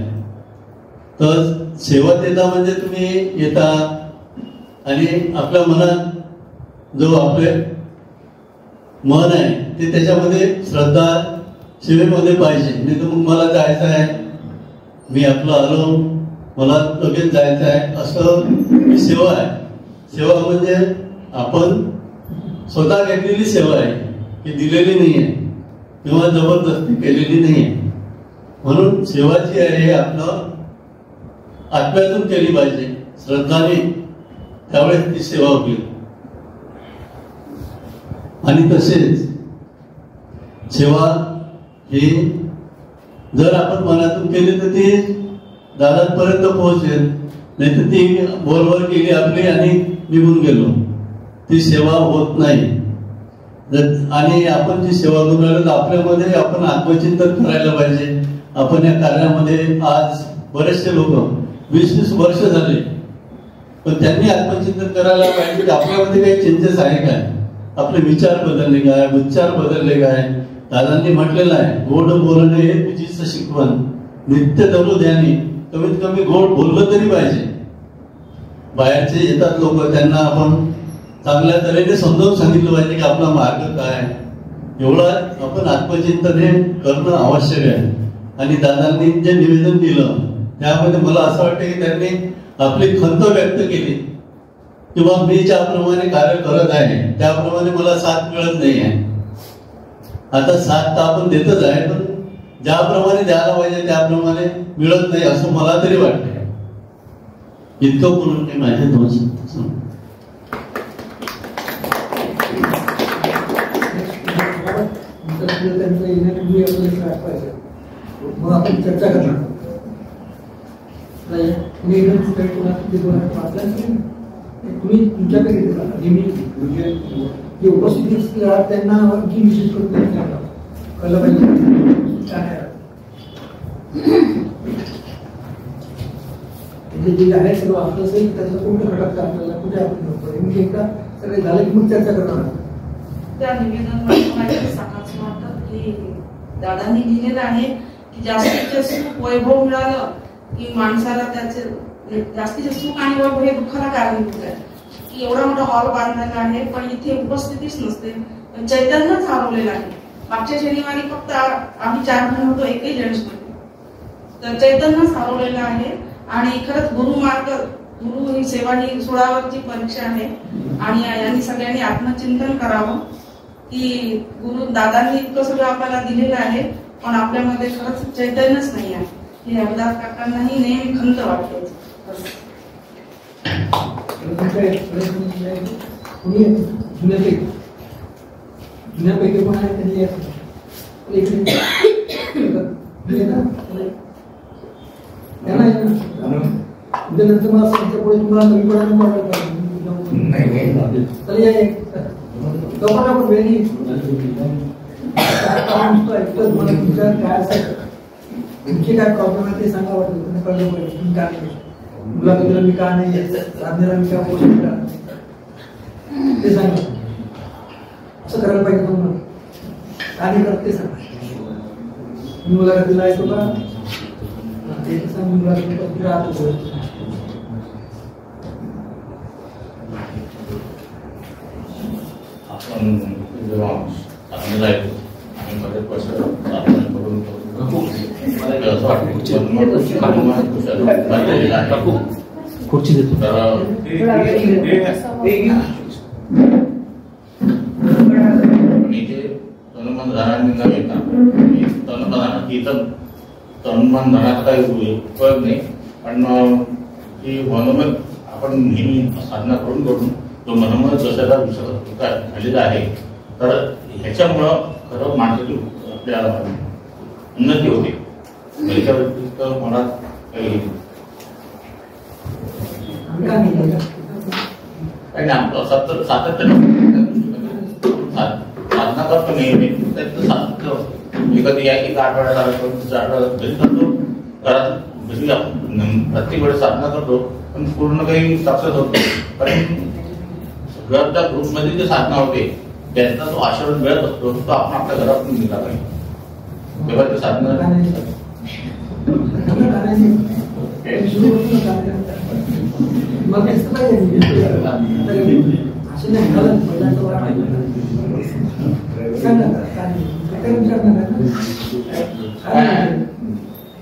तर सेवा देता म्हणजे तुम्ही येता आणि आपल्या मनात जो आपले मन आहे ते त्याच्यामध्ये श्रद्धा सेवेमध्ये पाहिजे. नाही तर मग मला जायचं आहे, मी आपलं आलो, मला लगेच जायचं आहे, असं ही सेवा आहे. सेवा म्हणजे आपण स्वतः घेतलेली सेवा आहे, ही दिलेली नाही आहे किंवा जबरदस्ती केलेली नाही आहे. म्हणून सेवा जी आहे हे आपलं आत्म्यातून केली पाहिजे, श्रद्धाने, त्यावेळेस ती सेवा होईल. आणि तसेच सेवा ही जर आपण मनातून केली तर ती दादांपर्यंत पोहोचेल. नाही तर ती बोलवर केली आपली आणि निघून गेलो, ती सेवा होत नाही. आणि आपण जी सेवा करून राहिलो तर आपल्यामध्ये आपण आत्मचिंतन करायला पाहिजे. आपण या कार्यामध्ये आज बरेचसे लोक 20-20 वर्ष झाले, पण त्यांनी आत्मचिंतन करायला पाहिजे की आपल्यामध्ये काही चेंजेस आहे काय, आपले विचार बदलले काय, उच्चार बदलले काय. दादांनी म्हटलेलं आहे गोड बोलणे हे तुझीच शिकवण, नित्य दररोज ध्यानी. कमीत कमी गोड बोललं तरी पाहिजे. बाहेरचे येतात लोक, त्यांना आपण चांगल्या तऱ्हेने समजावून सांगितलं पाहिजे की आपला मार्ग काय. एवढा आपण आत्मचिंतन हे करणं आवश्यक आहे. आणि दादांनी जे निवेदन दिलं त्यामध्ये मला असं वाटतं की त्यांनी आपली खंत व्यक्त केली किंवा मी ज्याप्रमाणे कार्य करत आहे त्याप्रमाणे मला साथ मिळत नाही आहे. आता साथ तर आपण देतच आहे, पण ज्याप्रमाणे द्यायला पाहिजे त्याप्रमाणे मिळत नाही असं मला तरी वाटतं. इतकं बोलून मी माझे 2 शब्द मग आपण चर्चा करणार. तुम्ही तुमच्याकडे जे उपस्थित राहत त्यांना आणखी विशेष करून कळलं पाहिजे. म्हणजे जे आहे सर्व आपलं असेल त्याचं कोणतं घटक आपल्याला कुठे आपण एकदा सगळे झाले की मग चर्चा करणार. त्या निवेदन सांगायचं वाटतं की दादांनी लिहिलेलं आहे की जास्तीत जास्त वैभव मिळालं की माणसाला त्याचे जास्तीत सुख आणि वैभव हे दुःखाला कारणीभूत आहे. की एवढा मोठा हॉल बांधलेला आहे पण इथे उपस्थितीच नसते, चैतन्यच हरवलेलं आहे. मागच्या शनिवारी फक्त आम्ही 4 जण होतो एकही जेंट्स मध्ये, तर चैतन्यच हरवलेलं आहे. आणि खरंच गुरु ही सेवा ही 16वरची परीक्षा आहे आणि यांनी सगळ्यांनी आत्मचिंतन करावं की गुरु दादांनी इतकं सगळं आपल्याला दिलेलं आहे पण आपल्यामध्ये खरंच चैतन्यच नाही आहे. हे हरदास काकांनाही नेहमी खंत वाटते. जुन्यापैकी पण आहे त्यांनी नंतर मला सांगते पुढे तुम्हाला नवी पडायला तुमची काय प्रॉब्लेम आहे ते सांगा वाटतं. तुम्ही कळलं पाहिजे तुम्ही काय मुलाखतीला मी का नाही साधनेला मी काय पोषण करा ते सांगा. असं करायला पाहिजे तुम्हाला काय करत ते सांगा. मी मुलाखतीला येतो का ते सांग मुलाखती राहतो. आपण जेव्हा साधनेला येतो आणि बरेच वर्ष साधना करून मला असं वाटतं खुर्ची देतो. तनुमन धनाने न घेता तनुमनात इथं तनुमन धनाचा काही उपयोग नाही. पण ही मनोमन आपण नेहमी साधना करून करून तो मनोमन जशाचा विचार झालेला आहे. तर ह्याच्यामुळं खरं माणसाची आपल्या उन्नती होते. त्याच्या व्यतिरिक्त मला काही नाही. सातत्यानं साधना करतो नेहमी. त्याचं सातत्य कधी एक आठवड्यात घरी करतो घरात घरी प्रत्येक वेळेस साधना करतो पण पूर्ण काही सक्सेस होतो. कारण सगळ्या त्या ग्रुपमध्ये जे साधना होते त्यांचा जो आशीर्वाद मिळत असतो तो आपण आपल्या घरातून दिला पाहिजे. तेव्हा ते साधना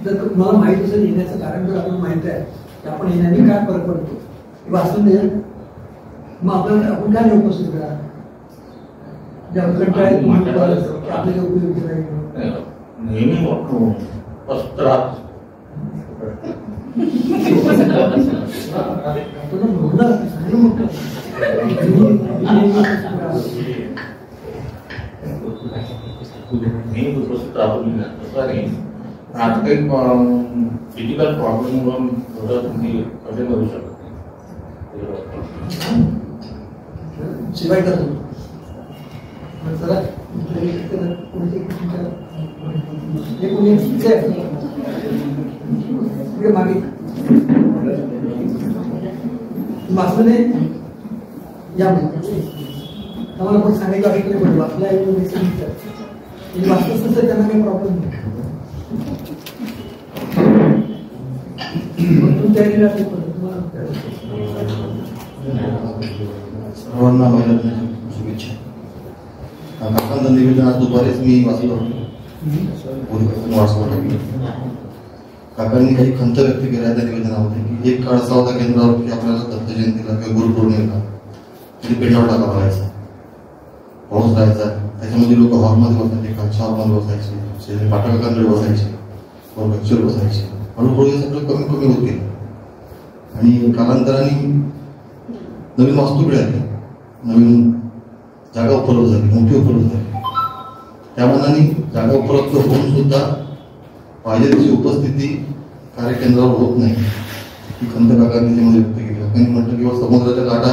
जर मला माहित असेल येण्याचं कारण जर आपल्याला माहित आहे की आपण येण्याने काय फरक पडतो हे वाचून दे मग आपल्याला आपण काय नाही उपस्थित करा आपल्याला उपयोगी राहील. नेहमी स्पष्ट राहत नेहमी उपस्थित राहतो मी तसं नाही. आता काही फिजिकल प्रॉब्लेम थोडं तुम्ही कसे करू शकत शिवाय करतो मागे वाचलं या आम्हाला पण सांगायचं आहे की वाचल्या वाचतच नसेल त्यांना काही प्रॉब्लेम नाही. सर्वांना शुभेच्छा. काकांचं निवेदन आज दुपारीच मी वाचलं काकांनी काही खंत व्यक्त केल्या त्या निवेदनामध्ये की एक काळ असा होता केंद्रावर की आपल्याला दत्त जयंतीला किंवा गुरुपौर्णिमेला तरी पेंडावर टाका बघायचा पाऊस राहायचा. त्याच्यामध्ये लोक हॉलमध्ये बसायचे खालच्या हॉलमध्ये बसायचे पाठकांकडे बसायचे गच्चीवर बसायचे. हळूहळू हे सगळं कमी कमी होत गेलं आणि कालांतराने नवीन वास्तू मिळाली नवीन जागा उपलब्ध झाली मोठी उपलब्ध झाली. त्या मनाने जागा उपलब्ध होऊन सुद्धा पाहिजे तशी उपस्थिती कार्यकेंद्रावर होत नाही ही खंत काकांनी त्यामध्ये व्यक्त केली. काकांनी म्हटलं किंवा समुद्राच्या लाटा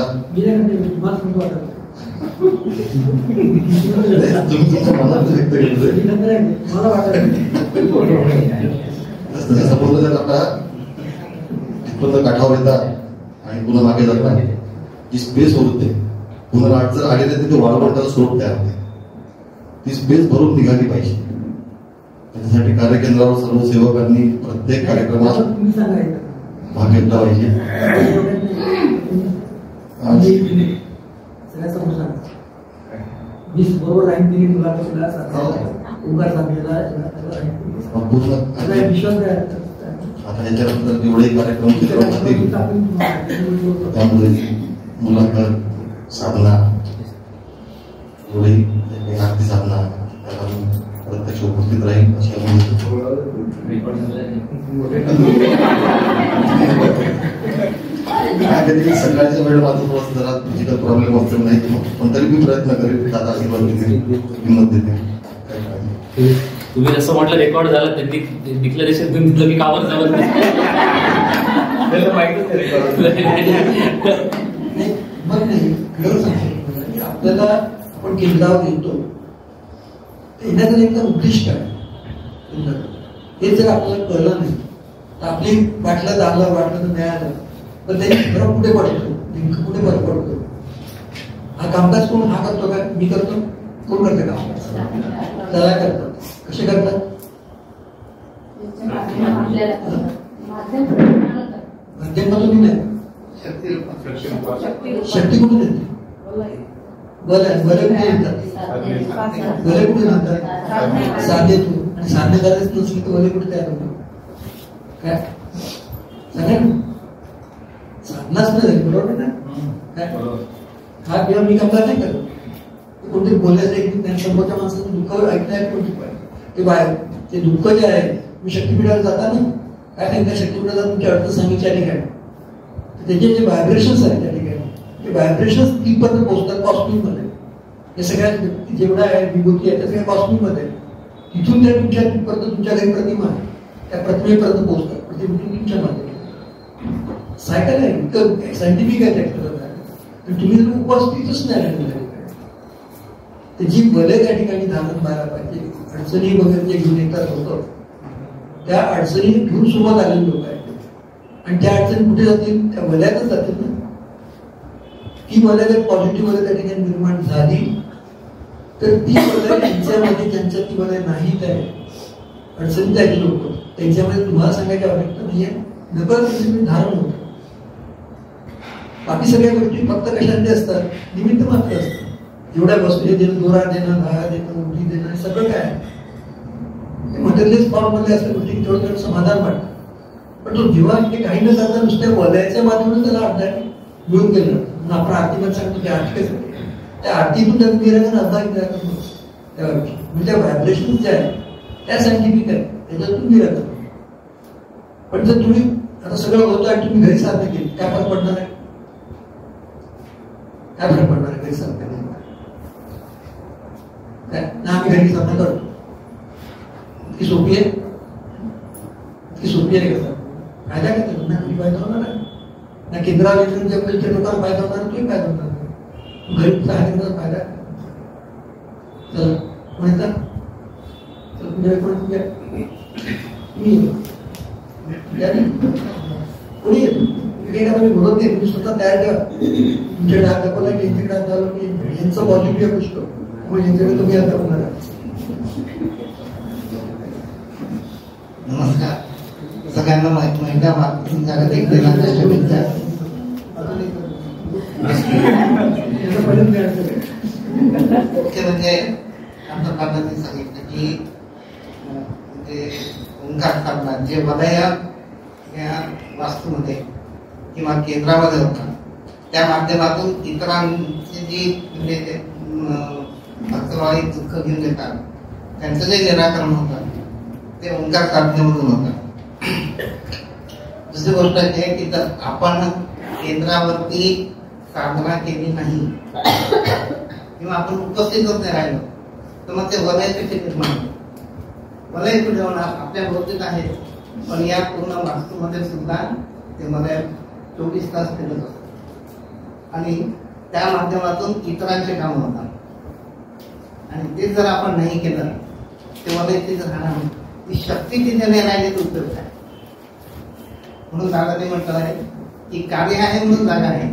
तुम्ही तुमच्या मनात व्यक्त केलं समुद्राच्या लाटा तिथपर्यंत काठावर येतात आणि पुन्हा मागे जातात. जी स्पेस होते पुन्हा लाट जर आली तर तिथे वाळवंटाचा स्रोत तयार होते. ती स्पेस भरून निघाली पाहिजे. त्याच्यासाठी कार्यकेंद्रावर सर्व सेवकांनी प्रत्येक कार्यक्रमात भाग घेतला पाहिजे. बरोबर राहील आता याच्यानंतर जेवढे कार्यक्रम असतील त्यामुळे मुलाखत साधना एवढी आरती साधना प्रत्यक्ष प्रत्यक्ष उपस्थित राहील अशी सकाळच्या वेळ माझं जरा फिजिकल प्रॉब्लेम असतो नाही पण तरी मी प्रयत्न करेल. दादा आशीर्वाद हिंमत देते. तुम्ही जसं म्हटलं रेकॉर्ड झालं त्यांनी डिक्लेरेशन देऊन दिलं की कावर जावं मग नाही खरं सांगतो आपल्याला आपण केंद्रावर येतो येण्याचं एकदा उद्दिष्ट आहे. हे जर आपल्याला कळलं नाही तर आपली वाटलं तर मिळालं पण त्यांनी फरक कुठे पडतो नेमकं कुठे फरक पडतो. हा कामकाज कोण हा करतो काय मी करतो कोण करते कामकाज त्याला करतात. कसे करतात माध्यमातून नाही शक्ती कुठे देते बल कुठे येतात बले कुठे म्हणतात साधेतून आणि साध्य करायचं नसली तर बले कुठे तयार होतो काय सांगा साधनाच नाही बरोबर ना काय हा किंवा मी कामगार नाही करत कोणते बोलायचं एक समोरच्या माणसाचं दुःख ऐकण्यात कोणती ते बाहेर ते दुःख जे आहे मी शक्तीपीठाला जाताना काय नाही त्या शक्तीपीठाला तुमची अडचण सांगितली आणि काय त्याचे जे व्हायब्रेशन्स आहेत त्या ठिकाणी ते व्हायब्रेशन्स तिथपर्यंत पोहोचतात कॉस्ट्यूममध्ये. हे सगळ्या जेवढा आहे विभूती आहे त्या सगळ्या कॉस्ट्यूममध्ये तिथून त्या तुमच्या तिथपर्यंत तुमच्या काही प्रतिमा आहे त्या प्रतिमेपर्यंत पोहोचतात. प्रतिमा तुमच्या मध्ये सायकल आहे सायंटिफिक आहे त्या तुम्ही जर उपस्थितच नाही राहिलेलं त्याची बले त्या ठिकाणी धारण व्हायला पाहिजे. अडचणी वगैरे जे घेऊन येतात होतं त्या अडचणी घेऊन सुरुवात आलेली लोक आहेत आणि त्या अडचणी कुठे जातील त्या वलयातच जातील ना. ती वलय जर पॉझिटिव्ह वलय त्या ठिकाणी निर्माण झाली तर ती वलय त्यांच्यामध्ये ज्यांच्या ती वलय नाहीत आहे अडचणीत आहेत लोक त्यांच्यामध्ये तुम्हाला सांगायची आवश्यकता नाहीये नकळत त्यांच्यामध्ये धारण होतं. बाकी सगळ्या गोष्टी फक्त कशामध्ये असतात निमित्त मात्र असतात. जेवढ्या वस्तू हे देणं दोरा देणं धागा देणं उडी देणं हे सगळं काय मटेरियलिस्ट फॉर्म मध्ये असल्या गोष्टी तेवढं समाधान वाटतं. पण तो जेव्हा ते काही न करता नुसत्या वलयाच्या माध्यमातून त्याला अभ्यास मिळून गेलं आपण आरतीमध्ये सांगतो की आरतीच त्या आरतीतून त्याचं निराकरण अभ्यास त्या म्हणजे त्या व्हायब्रेशन ज्या आहेत त्या सायंटिफिक आहेत त्याच्यातून निराकरण. पण जर तुम्ही आता सगळं होतं आणि तुम्ही घरी साधना केली काय फरक पडणार आहे काय फरक पडणार आहे घरी साधना केली काय ना आम्ही घरी साधना करतो इतकी सोपी आहे का फायदा काय त्याचा ना फायदा होणार आहे ना केंद्रावर लोकांना फायदा होणार तुम्ही फायदा होणार घरी फायदा चला म्हणतात कोणी येतो बोलत नाही तुम्ही स्वतः तयार ठेवा तुमच्याकडे हात दाखवला की यांच्याकडे हात दाखवला की यांचं पॉझिटिव्ह गोष्ट मग यांच्याकडे तुम्ही हात दाखवणार. नमस्कार सगळ्यांना महिला मार्केटिंग जागतिक दिनाच्या शुभेच्छा. मुख्य म्हणजे आमच्या पालकांनी सांगितलं की ओंकार साधना जे वलय या वास्तूमध्ये किंवा केंद्रामध्ये होतात त्या माध्यमातून इतरांची जी म्हणजे भक्तवाळी दुःख घेऊन येतात त्यांचं जे निराकरण होतं ते ओंकार साधनेमधून होतं. दुसरी गोष्ट आहे की जर आपण केंद्रावरती साधना केली नाही किंवा आपण उपस्थितच नाही राहिलो तर मग ते वलय कसे निर्माण होते. वलय कुठे होणार आपल्या भोवतीत आहे पण या पूर्ण वास्तूमध्ये सुद्धा ते वलय 24 तास फिरत असतात आणि त्या माध्यमातून इतरांचे काम होतात आणि ते जर आपण नाही केलं ते वलय तिथे राहणार ती शक्ती तिथे नाही राहिली तर उपयोग आहे. म्हणून दादाने म्हटलं आहे की कार्य आहे म्हणून जागा आहे.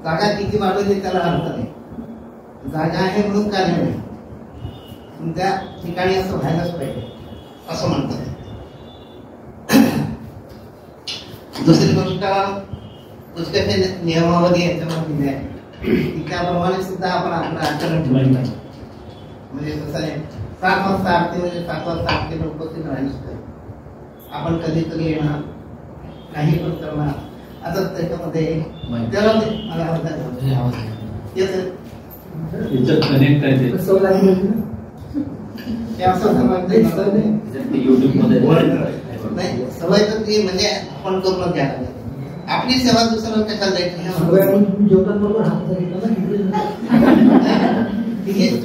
जागा किती वाढवली त्याला अर्थ नाही. जागा आहे म्हणून कार्य नाही. त्या ठिकाणी असं व्हायलाच पाहिजे असं म्हणतात. दुसरी गोष्ट पुस्तकाचे नियमावली याच्यामध्ये आहे त्याप्रमाणे सुद्धा आपण आपलं आचरण ठेवलं पाहिजे. म्हणजे कसं आहे 7 वाजता आरती म्हणजे 7 वाजता आरतीला उपस्थित राहिलं आपण कधीतरी येणार काही पण करणार. आता त्याच्यामध्ये त्याला मला कनेक्ट आहे हे असं समजलं नाही. सवय तर ती म्हणजे आपण करूनच घ्यायला पाहिजे. आपली सेवा दुसऱ्याला कशाला द्यायची?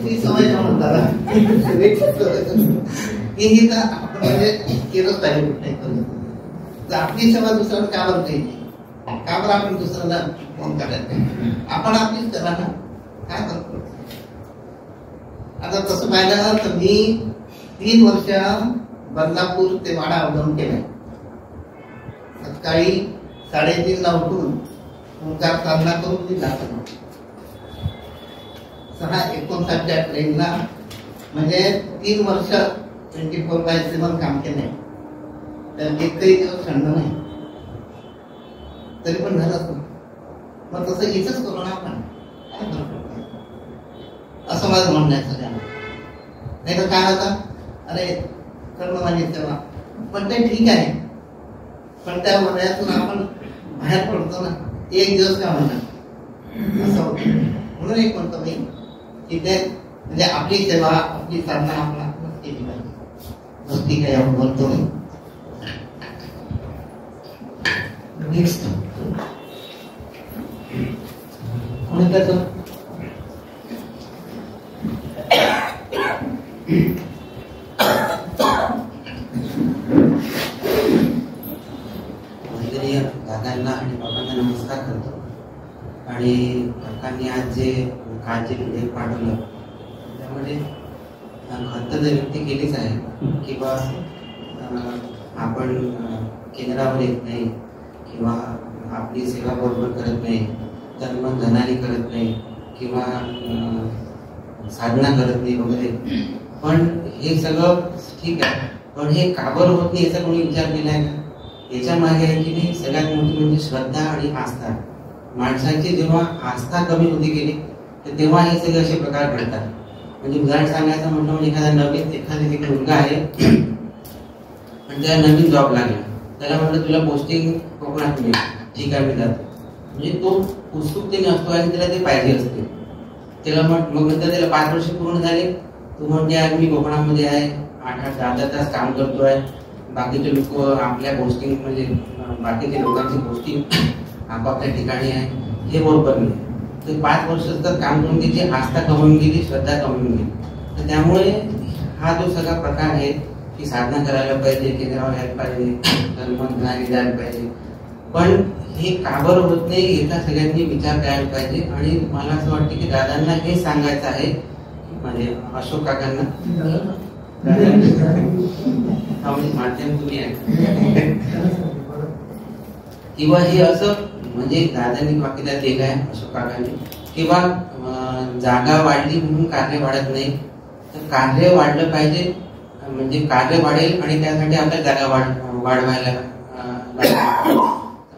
ती सवय म्हणतात ही तर आपण म्हणजे केलंच पाहिजे कुठल्याही करून. तर आपली सेवा दुसऱ्याला का बरं द्यायची? का बरं आपण दुसऱ्याला फोन करायचं? आपण आपलीच करा ना, काय करतो. आता तसं पाहिलं तर मी 3 वर्ष बदलापूर ते वाडा अपडाऊन केलंय. सकाळी 3:30ला उठून ओंकार साधना करून मी जातो. 6:59च्या ट्रेनला म्हणजे 3 वर्ष 24/7 काम केलंय. तर एकही दिवस थंड नाही, तरी पण झालंच ना. मग तसं इथंच करू ना आपण, असं माझं म्हणणं आहे सगळ्यांना. नाही तर काय होतं, अरे कर्म माझी सेवा, पण ते ठीक आहे, पण त्या वयातून आपण बाहेर पडतो ना, एक दिवस का म्हणणार असं होतं. म्हणून एक म्हणतो मी की ते म्हणजे आपली सेवा, आपली साधना आपण केली पाहिजे. गोष्टी काही आपण बोलतो नाही. नेक्स्ट कोणी त्याचं दादांना आणि बाबांना नमस्कार करतो. आणि काकांनी आज जे काळजी हे पाठवलं त्यामध्ये खंत जर व्यक्त केलीच आहे की बा आपण केंद्रावर येत नाही किंवा आपली सेवा बरोबर करत नाही, तर मग धनाने करत नाही किंवा साधना करत नाही वगैरे. पण हे सगळं ठीक आहे, पण हे का बरं होत नाही याचा कोणी विचार केला आहे का? याच्या मागे आहे की नाही सगळ्यात मोठी म्हणजे श्रद्धा आणि आस्था. माणसाची जेव्हा आस्था कमी होती गेली तर तेव्हा हे सगळे असे प्रकार घडतात. म्हणजे उदाहरण सांगायचं म्हटलं म्हणजे एखादा मुलगा आहे आणि त्याला नवीन जॉब लागला, त्याला म्हटलं तुला पोस्टिंग कोकणात मिळेल, ठीक आहे मी जातो. म्हणजे तो उत्सुकतेने असतो आणि त्याला ते पाहिजे असते. त्याला मग नंतर त्याला 5 वर्ष पूर्ण झाले, तू म्हणते मी कोकणामध्ये आहे, 8-10 तास काम करतोय, बाकीचे लोक आपल्या पोस्टिंग म्हणजे बाकीच्या लोकांची पोस्टिंग आपापल्या ठिकाणी आहे, हे बरोबर नाही. तर 5 वर्ष तर काम करून त्याची आस्था कमवून गेली, श्रद्धा कमवून गेली. तर त्यामुळे हा जो सगळा प्रकार आहे की साधना करायला पाहिजे, केंद्रावर यायला पाहिजे, धर्मज्ञानी जायला पाहिजे, पण हे का बरं होत नाही याचा सगळ्यांनी विचार करायला पाहिजे. आणि मला असं वाटतं की दादांना हे सांगायचं आहे, म्हणजे अशोक काकांना माध्यम तुम्ही आहे किंवा हे असं म्हणजे दादांनी वाक्यात लिहिलं आहे अशोक काकांनी किंवा जागा वाढली म्हणून कार्य वाढत नाही, तर कार्य वाढलं पाहिजे. म्हणजे कार्य वाढेल आणि त्यासाठी आपल्या जागा वाढवायला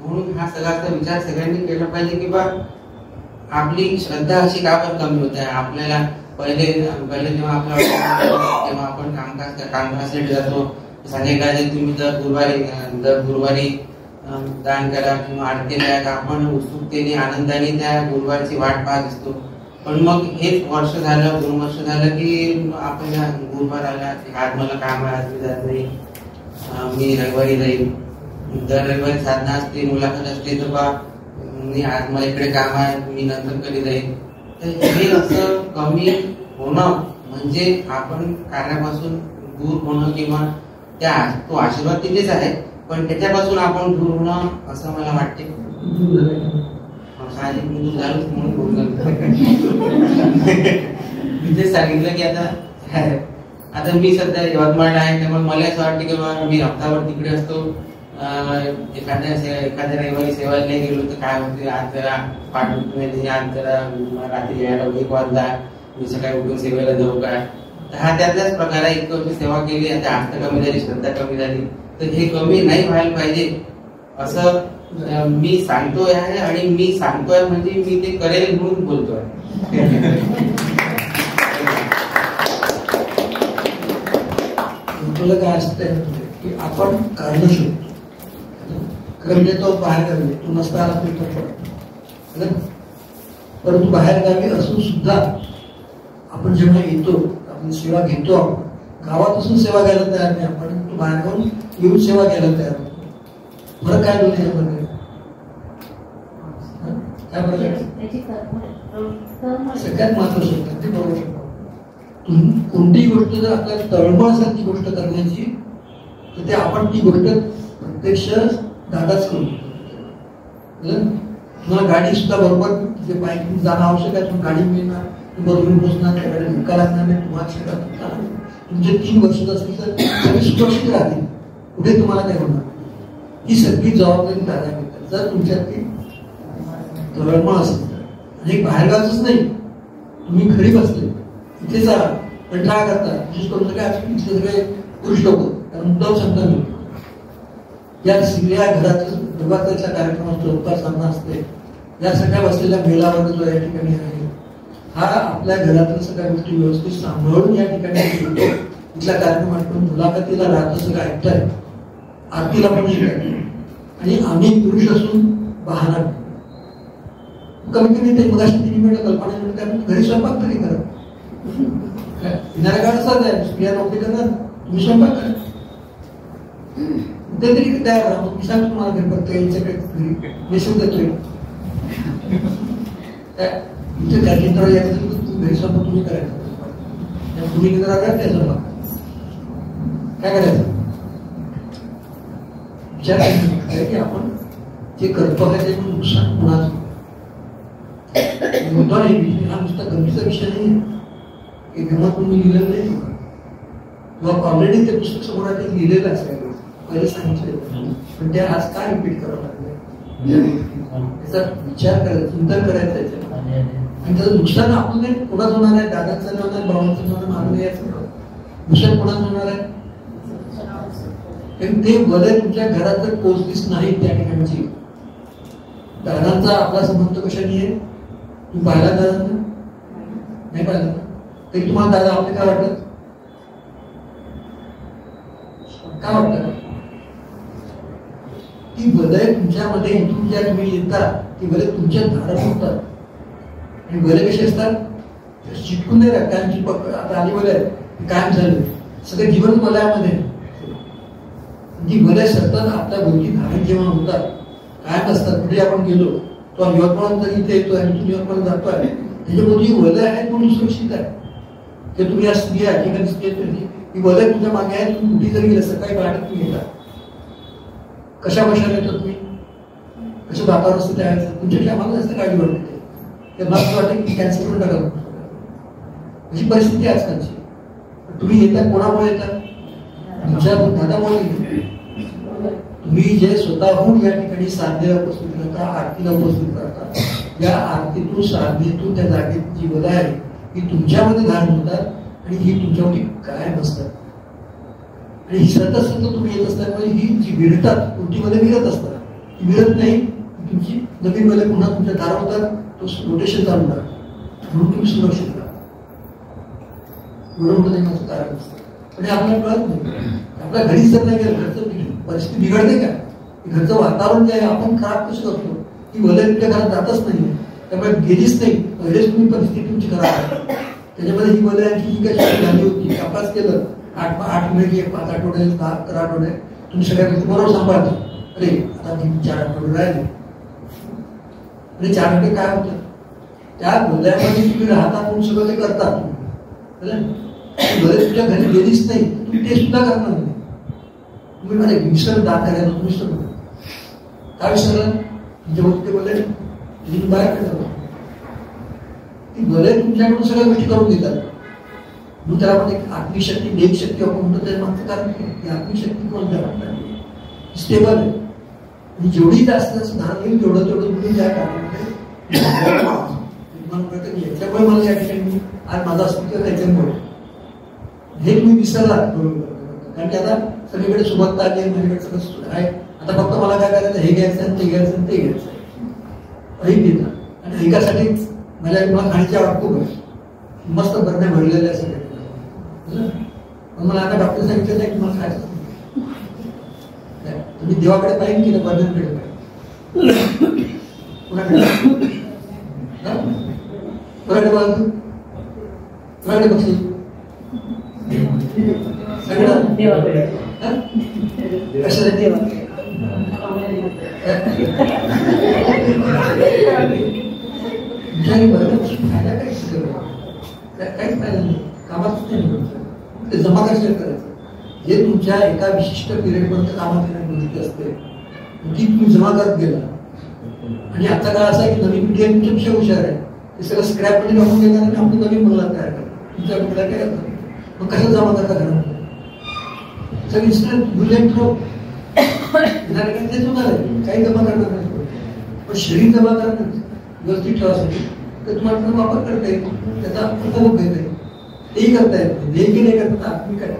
म्हणून हा सगळा विचार सगळ्यांनी केला पाहिजे की बा आपली श्रद्धा अशी का पण कमी होत आहे. आपल्याला पहिले जेव्हा आपला तेव्हा आपण कामकाजासाठी जातो, सांगायला तुम्ही दर गुरुवारी दान करा किंवा आरती करा, आपण उत्सुकतेने आनंदाने त्या गुरुवारची वाट पाहत असतो. पण मग हेच वर्ष झालं 2 वर्ष झालं की आपल्याला गुरुवार आला, आज मला काम आहे, आज मी जात नाही, मी रविवारी जाईल. दर रविवारी साधना असते, मुलाखत असते, तर बा मी आज मला इकडे काम आहे, मी नंतर कधी जाईल. तर हे असं कमी होणं म्हणजे आपण कार्यापासून दूर होणं किंवा तो आशीर्वाद तिथेच आहे पण त्याच्यापासून आपण दूर होणं असं मला वाटते. मी ते सांगितलं की आता मी सध्या यवतमाळला आहे, त्यामुळे मला असं वाटतं की मी हप्ताभर तिकडे असतो, एखाद्या रविवारी सेवायला नाही गेलो तर काय होते, आज जरा पाठ नाही, आज जरा रात्री यायला 1 वाजला, मी सकाळी उठून सेवेला जाऊ काय. तर हा त्यातलाच प्रकार आहे. इतकं वर्ष सेवा केली, आता आस्था कमी झाली, श्रद्धा कमी झाली, तर हे कमी नाही व्हायला पाहिजे असं मी सांगतोय आहे. आणि मी सांगतोय म्हणजे मी ते करेल म्हणून बोलतोय. तुला काय असतं की आपण कारण शोधतो, म्हणजे तो बाहेर गावी तू नसता आला तू परंतु बाहेर गावी असून सुद्धा आपण जेव्हा येतो, आपण सेवा घेतो, गावात असून सेवा घ्यायला तयार नाही आपण, तो बाहेरून येऊन सेवा घ्यायला तयार होतो. फरक काय दोन्ही यामध्ये? काय फरक आहे? सगळ्यात महत्वाचं होतं ते बरोबर शकतो. कोणतीही गोष्ट जर आपल्याला तळमळसारखी गोष्ट करण्याची तर ते आपण ती गोष्ट प्रत्यक्ष दादाच करू शकतो. तुम्हाला गाडी सुद्धा बरोबर तिथे बाईक जाणं आवश्यक आहे, तुम्ही गाडी मिळणार, बरोबर पोहोचणार, त्या गाडी धक्का लागणार नाही, तुम्हाला शरीरात तुमचे 3 वर्ष असतील तर सगळे सुरक्षित राहतील, कुठे तुम्हाला काय होणार. ही सगळी जबाबदारी दादा घेतात. जर तुमच्यात ती तळमळ असेल आणि बाहेरगावच नाही, तुम्ही घरी बसले तिथे जा कंटाळा करता, विशेष करून इथले सगळे पुरुष लोक, कारण मुद्दाम सांगता मी या सगळ्या घरातील नवरात्रीचा कार्यक्रम असतो, उपवास साधना असते, या सगळ्या बसलेल्या महिला वर्ग जो या ठिकाणी आहे हा आपल्या घरातील सगळ्या गोष्टी व्यवस्थित सांभाळून या ठिकाणी इथला कार्यक्रम आठवून मुलाखतीला राहतं सगळं ऐकताय, आरतीला पण शिकाय आणि आम्ही पुरुष असून बहाना कमी कमी ते मगाशी 3 मिनिटं कल्पना मिळते घरी स्वयंपाक तरी करा. येणाऱ्या काळ असाच आहे, स्त्रिया नोकरी करणार, तुम्ही स्वयंपाक करा, ते तरी तयार राहा. मी सांगतो तुम्हाला घरी बघतो यांच्याकडे मेसेज देतोय तुमच्या त्या केंद्रावर यायचं तुम्ही घरी स्वयंपाक तुम्ही करायचं, तुम्ही केंद्रावर करा त्या स्वयंपाक काय करायचं विचार की आपण जे करतो आहे त्याचं नुकसान कुणाचं मुद्दा नाही. हा नुसता गमतीचा विषय नाही, एक गमत तुम्ही लिहिलेलं नाही किंवा ऑलरेडी ते पुस्तक समोर ते लिहिलेलं असायला पहिले सांगितलं, पण ते आज काय रिपीट करावं लागलं त्याचा विचार करायचा, चिंतन करायचं त्याच्यात. आणि त्याचं नुकसान आपलं नाही कोणाच होणार आहे, दादाचं होणार, भावाचं होणार, मागणं याचं नुकसान कोणाच होणार आहे. कारण ते भले तुमच्या घरात जर पोचलीच नाही त्या ठिकाणची, दादांचा आपला संबंध कशाने आहे, तुम्ही पाहिला दादांना नाही पाहिला तरी तुम्हाला दादा आपले काय वाटत, काय वाटतं ती भले तुमच्यामध्ये इथून ज्या तुम्ही येतात ती भले तुमच्या धारण होतात आणि भले कसे असतात चिटकून नाही राहत. कायमची आता आली भले कायम झालं सगळं जीवन भल्यामध्ये ती भले सतत आपल्या भोवती धारण जेवण होतात, कायम असतात. कुठे आपण गेलो तो यवतमाळ जर इथे येतोय आणि तुम्ही यवतमाळ जातोय त्याच्यामध्ये वलय आहेत म्हणून सुरक्षित आहे. ते तुम्ही या स्त्रिया ठिकाणी ती वलय तुमच्या मागे आहे, तुम्ही कुठे जरी गेलं सकाळी पहाटे तुम्ही येतात, कशा कशाला येतो तुम्ही, कसं वातावरण असतं त्यावेळेस तुमच्याकडे आम्हाला जास्त काळजी वाटते, ते मला वाटतं की कॅन्सल करून टाकावं अशी परिस्थिती आहे आजकालची. तुम्ही येतात कोणामुळे येतात, तुमच्या दादामुळे. तुम्ही जे स्वतःहून या ठिकाणी साधनेला उपस्थित करता, आरतीला उपस्थित करता, या आरतीतून साधनेतून त्या जागेत जी वलय आहे ही तुमच्यामध्ये धारण होतात आणि ही तुमच्यावरती काय बसतात आणि ही सतत सतत तुम्ही येत असल्यामुळे ही जी विरतात कृतीमध्ये विरत असतात, ती विरत नाही, तुमची नवीन वलय पुन्हा तुमच्या धारण होतात, तो रोटेशन चालू राहतात म्हणून तुम्ही सुरक्षित राहा. एवढं मोठं माझं कारण असतं पण आपल्याला कळत नाही. आपल्या घरी जर नाही गेलं घरचं परिस्थिती बिघडते का, घरचं वातावरण जे आहे आपण खराब कसं करतो, ती वलय तुमच्या घरात जातच नाही, त्यामुळे गेलीच नाही. पहिलेच तुम्ही परिस्थिती तुमची खराब आहे, त्याच्यामध्ये ही वलय आणखी जी काही झाली होती तपास केलं 8 महिने 5 आठवडे 10-11 आठवडे तुम्ही सगळ्या गोष्टी बरोबर सांभाळता. अरे आता 3-4 आठवडे राहिले आणि 4 आठवडे काय होतं त्या वलयामध्ये तुम्ही राहता म्हणून सगळं ते करता. वलय तुमच्या घरी गेलीच नाही, तुम्ही ते सुद्धा करणार नाही. तुम्ही मला विसर दात करायला विसर काय विसरला तुमच्या ते वलय तुम्ही बाहेर काढता, ती वलय तुमच्याकडून सगळ्या गोष्टी करून देतात. म्हणून त्याला आपण एक आत्मशक्ती देवशक्ती आपण म्हणतो, त्याच्या मागचं कारण की आत्मशक्ती कोणत्या म्हणतात स्टेबल आहे आणि जेवढी जास्त धारण येईल तेवढं तुम्ही त्या कारणामध्ये याच्यामुळे मला या ठिकाणी आज माझा अस्तित्व त्याच्यामुळे हे तुम्ही विसरलात. कारण की आता सगळीकडे सुबत्ता आली आहे, माझ्याकडे सगळं आहे, आता फक्त मला काय करायचं हे घ्यायचं आणि ते घ्यायचं आणि ते घ्यायचं ऐक देतात आणि ऐकासाठी माझ्या मला खाण्याची आवड खूप आहे, मस्त बरण्या भरलेल्या सगळ्या. मला आता डॉक्टर सांगितलं नाही की मला खायचं तुम्ही देवाकडे पाहिजे की बर्धनकडे पाहिजे कोणाकडे बाजू कोणाकडे बघशील कशाला देवा काहीच फायदा नाही, कामातच नाही. ते जमा कशाला करायचं? जे तुमच्या एका विशिष्ट पिरियड पर्यंत कामात येण्याची असते ती तुम्ही जमा करत गेला. आणि आता काय असं आहे की नवीन पिढी तुमच्यापेक्षा हुशार आहे, ते सगळं स्क्रॅप मध्ये टाकून देणार आणि आपण नवीन मुलाला तयार करणार. तुमच्या मुलाला काय करणार? मग कसं जमा करता घरामध्ये? सगळं इन्स्टंट बुलेट प्रूफ तेच होणार आहे, काही जमा करणार नाही. पण शरीर जमा करणं व्यवस्थित ठेवासाठी तर तुम्हाला वापर करता येईल, त्याचा उपभोग घेता येईल, तेही करता येत नाही नाही करता तुम्ही काय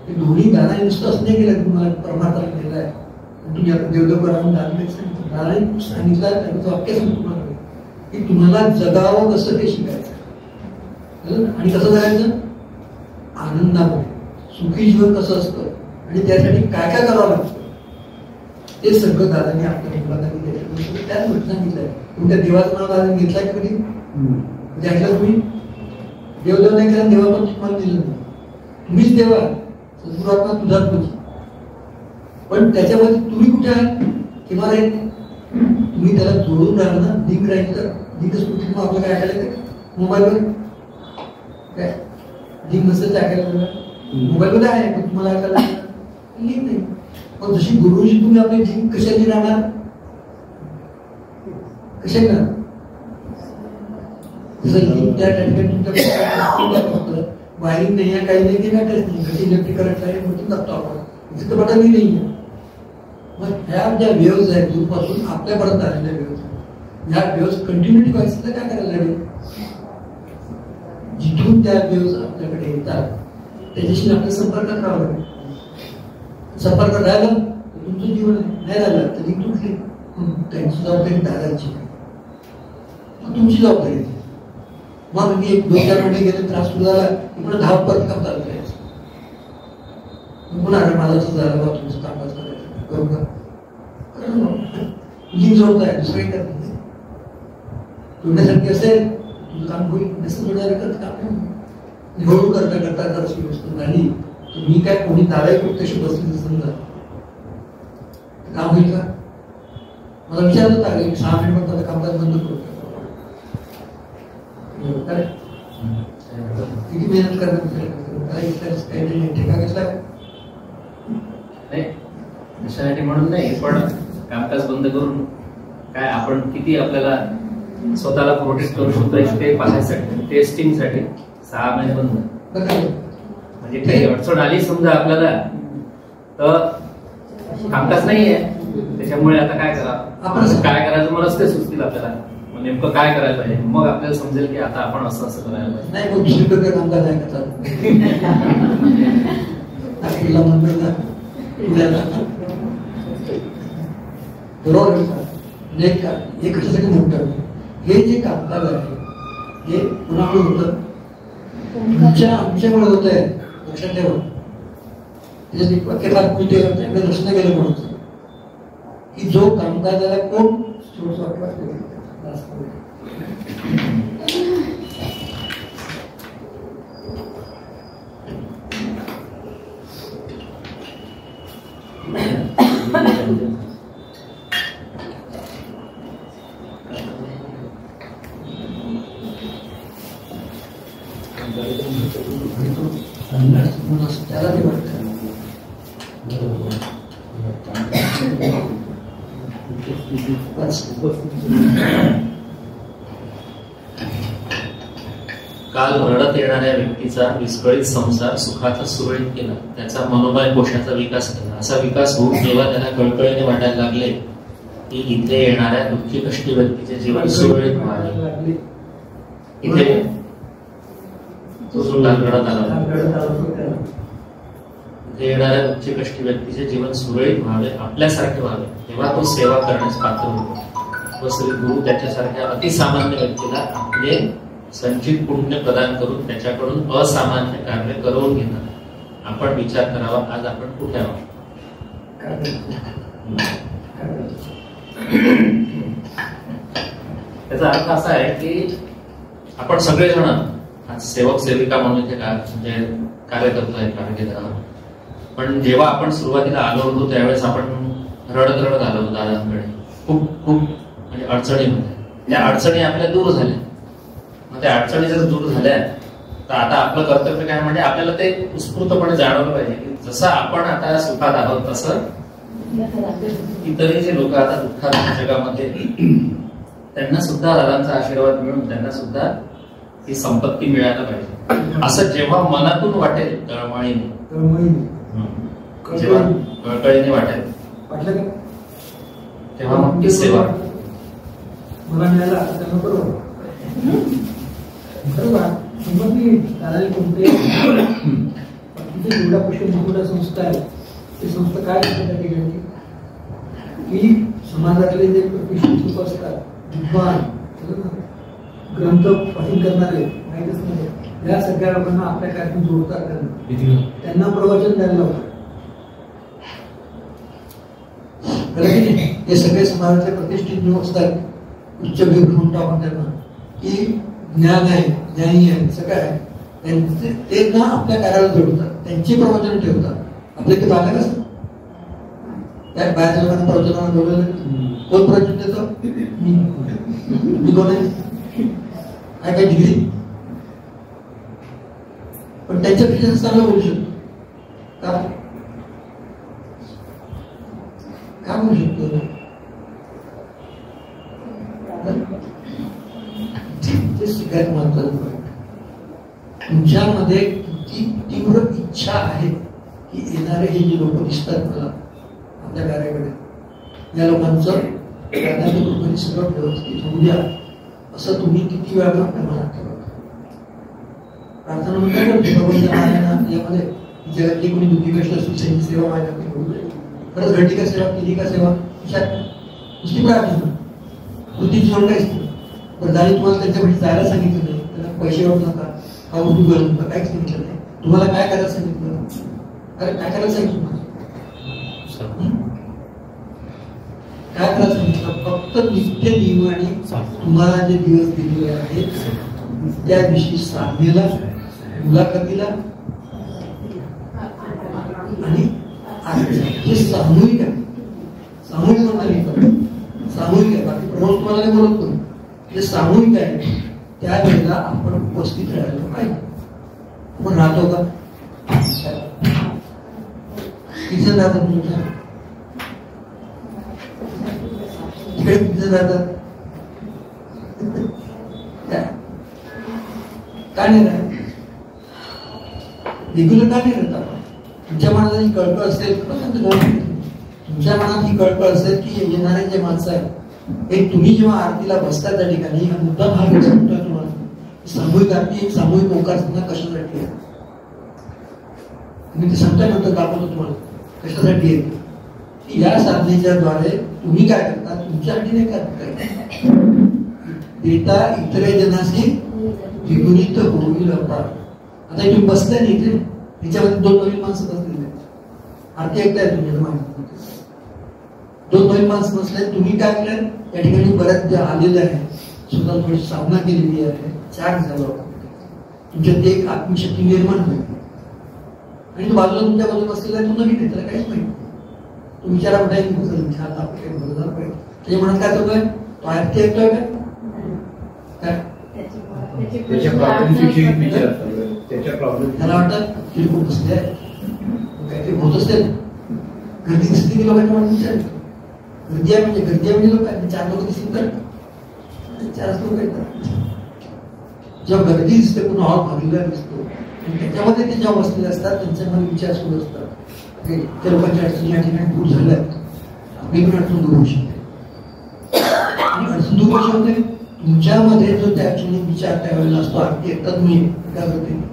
दोन्ही दादा नुसतं असं नाही केलं तुम्हाला परमार्थाला केलं आहे. तुम्ही आता देवदेव करा म्हणून दादाने सांगितलं त्याचं वाक्य सांगतो तुम्हाला की तुम्हाला जगावं कसं ते शिकायचं आणि कसं करायचं आनंदामध्ये. सुखी जीवन कसं असतं आणि त्यासाठी काय काय करावं लागतं ते सगळं दादाने आपल्या मुलांना दिलं. त्याच गोष्टी सांगितलंय. तुमच्या देवाचं नाव दादाने घेतलंय का कधी? म्हणजे ऐकलं तुम्ही देवदेव नाही केला, देवा पण तुम्हाला दिलं नाही. तुम्हीच देवा, सद्गुरुआत्मा तुझाच तुझी. पण त्याच्यामध्ये तुम्ही कुठे आहात किंवा राहील तुम्ही त्याला जोडून राहिलं ना, लिंक राहील तर लिंक मग आपलं काय ऐकायला येतं मोबाईलवर काय लिंक नसेल ऐकायला मोबाईलमध्ये आहे पण तुम्हाला ऐकायला लिंक नाही. पण जशी गुरुजी तुम्ही आपली लिंक कशाची राहणार कशा ना जसं लिंक त्या ठिकाणी वायरिंग नाही आहे काही नाही की काय नाही कशी इलेक्ट्रिक करंट आहे म्हणून जातो आपण तिथं बटनही नाही आहे. मग ह्या ज्या वेव्ज आहेत दूरपासून आपल्यापर्यंत आलेल्या वेव्ज ह्या वेव्ज कंटिन्युटी व्हायचं तर काय करायला लागेल? जिथून त्या वेव्ज आपल्याकडे येतात त्याच्याशी आपल्या संपर्कात राहावं लागेल. संपर्कात राहिलं तर तुमचं जीवन नाही राहिलं तर लिंक तुटली त्यांची जबाबदारी दादांची तुमची जबाबदारी. मग मी 1-2-4 महिने गेले त्रास सुरू झाला की पुन्हा 10 परत काम चालू करायचं. पुन्हा माझा झाला बा तुमचं कामकाज करायचं बरोबर लिंक जोडताय दुसरं काही करत नाही. जोडण्यासारखी असेल तुझं काम होईल नसतं जोडण्यासारखं काम नाही. हळूहळू करता करता जर अशी गोष्ट झाली तर मी काय कोणी दादाही प्रत्यक्ष बसली समजा काम होईल का? मला विचारलं होता 6 मिनिट मग कामकाज बंद करू किती मेहनत करणार कशासाठी म्हणून नाही पण कामकाज बंद करून काय आपण किती आपल्याला स्वतःला प्रोटेक्ट करू शकतो ते पाहण्यासाठी टेस्टिंगसाठी 6 महिने बंद. म्हणजे काही अडचण आली समजा आपल्याला तर कामकाज नाहीये त्याच्यामुळे आता काय करा आपण काय करायचं मलाच ते सुचतील आपल्याला नेमकं काय करायला पाहिजे. मग आपल्याला समजेल की आता आपण असं असं करायला पाहिजे. नाही मग दुसरीकडे कामकाज आहे का बरोबर हे कशासाठी मोठं हे जे कामकाज आहे हे कुणामुळे होतं तुमच्या आमच्यामुळे होत आहे लक्षात ठेवा. त्याच्यात लक्ष नाही गेलं म्हणून की जो कामकाजाला कोण त्याला ते वाटतं काल रडत येणाऱ्या व्यक्तीचा विस्कळीत संसार सुखाचा सुरळीत केला, त्याचा मनोबल कोशाचा विकास केला. असा विकास होऊन जेव्हा त्याला कळकळीने वाटायला लागले की इथे येणाऱ्या दुःखी कष्टी व्यक्तीचे जीवन सुरळीत व्हावे, इथे तो सुद्धा रडत आला. इथे येणाऱ्या दुःखी कष्टी व्यक्तीचे जीवन सुरळीत व्हावे, आपल्यासारखे व्हावे, तेव्हा तो सेवा करण्यास पात्र होतो व श्री गुरु त्याच्यासारख्या अतिसामान्य व्यक्तीला आपले संचित पुण्य प्रदान करून त्याच्याकडून असामान्य कार्य करवून घेणार. आपण विचार करावा आज आपण कुठे आहोत. त्याचा अर्थ असा आहे की आपण सगळेजण आज सेवक सेविका म्हणून इथे म्हणजे कार्य करतोय कार्यकेंद्राला. पण जेव्हा आपण सुरुवातीला आलो होतो त्यावेळेस आपण रडत रडत आलो होतो दादांकडे, खूप खूप म्हणजे अडचणीमध्ये. त्या अडचणी आपल्या दूर झाल्या. मग त्या अडचणी जर दूर झाल्या तर आता आपलं कर्तव्य काय म्हणजे आपल्याला ते उत्स्फूर्तपणे जाणवलं पाहिजे की जसं आपण आता सुखात आहोत तसं इतरही जे लोक आता दुःखात जगामध्ये त्यांना सुद्धा दादांचा आशीर्वाद मिळून त्यांना सुद्धा ही संपत्ती मिळायला पाहिजे असं जेव्हा मनातून वाटेल तळमळीने, जेव्हा कळकळीने वाटेल तेव्हा मग ती सेवा मला मिळाला त्यांना बरोबर दादाने कोणते जेवढा पुष्कळ संस्था आहे ती संस्था काय असते त्या ठिकाणी की समाजातले जे प्रतिष्ठित लोक असतात, विद्वान, ग्रंथ पठण करणारे, माहीतच नाही, या सगळ्या लोकांना आपल्या कार्यक्रम जोडतात, त्यांना प्रवचन द्यायला लावतात. हे सगळे समाजातले प्रतिष्ठित लोक असतात, उच्च विभूत म्हणतो आपण त्यांना, की ज्ञान आहे, ज्ञानी आहे, सगळं आहे, ते ना आपल्या कार्याला जोडतात, त्यांची प्रवचन ठेवतात. आपले ते बालक असतात, त्या बाहेरच्या लोकांना प्रवचनाला बोलवलं, कोण प्रवचन देतो? मी कोण आहे? काय डिग्री? पण त्यांच्यापेक्षा चांगलं बोलू शकतो का बोलू शकतो? ते सगळ्यात महत्वाचं. तुमच्यामध्ये किती तीव्र इच्छा आहे की येणारे हे जे लोक दिसतात मला आपल्या कार्याकडे, या लोकांचं सगळं व्यवस्थित होऊ द्या असं तुम्ही किती वेळा आपल्या मनात ठेवा. प्रार्थना म्हणतात यामध्ये जगातली कोणी दुःखी कष्ट असतील त्यांची सेवा माझ्याकडे होऊ दे. खरंच घडली का सेवा, केली का सेवा, नुसती प्रार्थना, बुद्धीची जोड काहीच नाही. पण झाली तुम्हाला त्यांच्याकडे जायला सांगितलं नाही, त्यांना पैसे वाटू नका, हा उठू करू नका, काहीच सांगितलं नाही. तुम्हाला काय करायला सांगितलं? अरे काय करायला सांगितलं? काय करायला सांगितलं? फक्त नित्य नियमाने तुम्हाला जे दिवस दिलेले आहेत त्या दिवशी साधनेला, मुलाखतीला आणि हे सामूहिक आहे. सामूहिक म्हणता सामूहिक आहे, बाकी प्रमोद तुम्हाला नाही बोलत करू. जे सामूहिक आहे त्यावेळेला आपण उपस्थित राहायला पाहिजे. आपण राहतो का? किती जण राहतात तुमच्या तिकडे? किती जण राहतात? का नाही राहत? रेग्युलर का नाही राहत आपण? तुमच्या मनात ही कळकळ असेल, तुमच्या मनात ही कळकळ असेल की येणारे जे माणसं आहेत एक तुम्ही जेव्हा आरतीला बसता त्या ठिकाणी हा मुद्दा भाग सांगतोय तुम्हाला. सामूहिक आरती, एक सामूहिक ओंकार कशासाठी आहे मी ते सांगताय नंतर दाखवतो तुम्हाला कशासाठी आहे. या साधनेच्या द्वारे तुम्ही काय करता, तुमच्यासाठी नाही काय देता इतर जनाशी द्विगुणित होईल. आता तुम्ही बसताय नाही इथे, त्याच्यामध्ये 2 नवीन माणसं बसलेली आरती ऐकताय तुमच्या माहिती, 2 नवीन माणसं बसले. तुम्ही काय केलं त्या ठिकाणी बऱ्याच जे आलेले आहे, स्वतः थोडी साधना केलेली आहे, 4 झालं तुमच्यात एक आत्मशक्ती निर्माण होईल. आणि तो बाजूला तुमच्या बाजूला बसलेला आहे तो नवीन आहे, त्याला काहीच माहिती. तो विचारा कुठे बदलणार पाहिजे. त्याच्या मनात काय चालू आहे? तो आरती ऐकतोय काय? त्याला वाटत किरकोळ बसले काहीतरी होत असते. गर्दी दिसते की लोकांच्या मनात विचार गर्दी आहे म्हणजे लोक आहेत, 4 लोक दिसतील तर 4 लोक येतात. जेव्हा गर्दी दिसते पुन्हा हॉल भरलेला दिसतो आणि त्याच्यामध्ये ते जेव्हा बसलेले असतात त्यांच्यामध्ये विचार सुरू असतात. त्या लोकांच्या अडचणी या ठिकाणी दूर झाल्या आहेत, आपली पण अडचण दूर होऊ शकते. आणि अडचण दूर कशी होते? तुमच्यामध्ये जो त्या क्षणी विचार त्यावेळेला असतो, आरती एकदा तुम्ही एकाग्रतेने,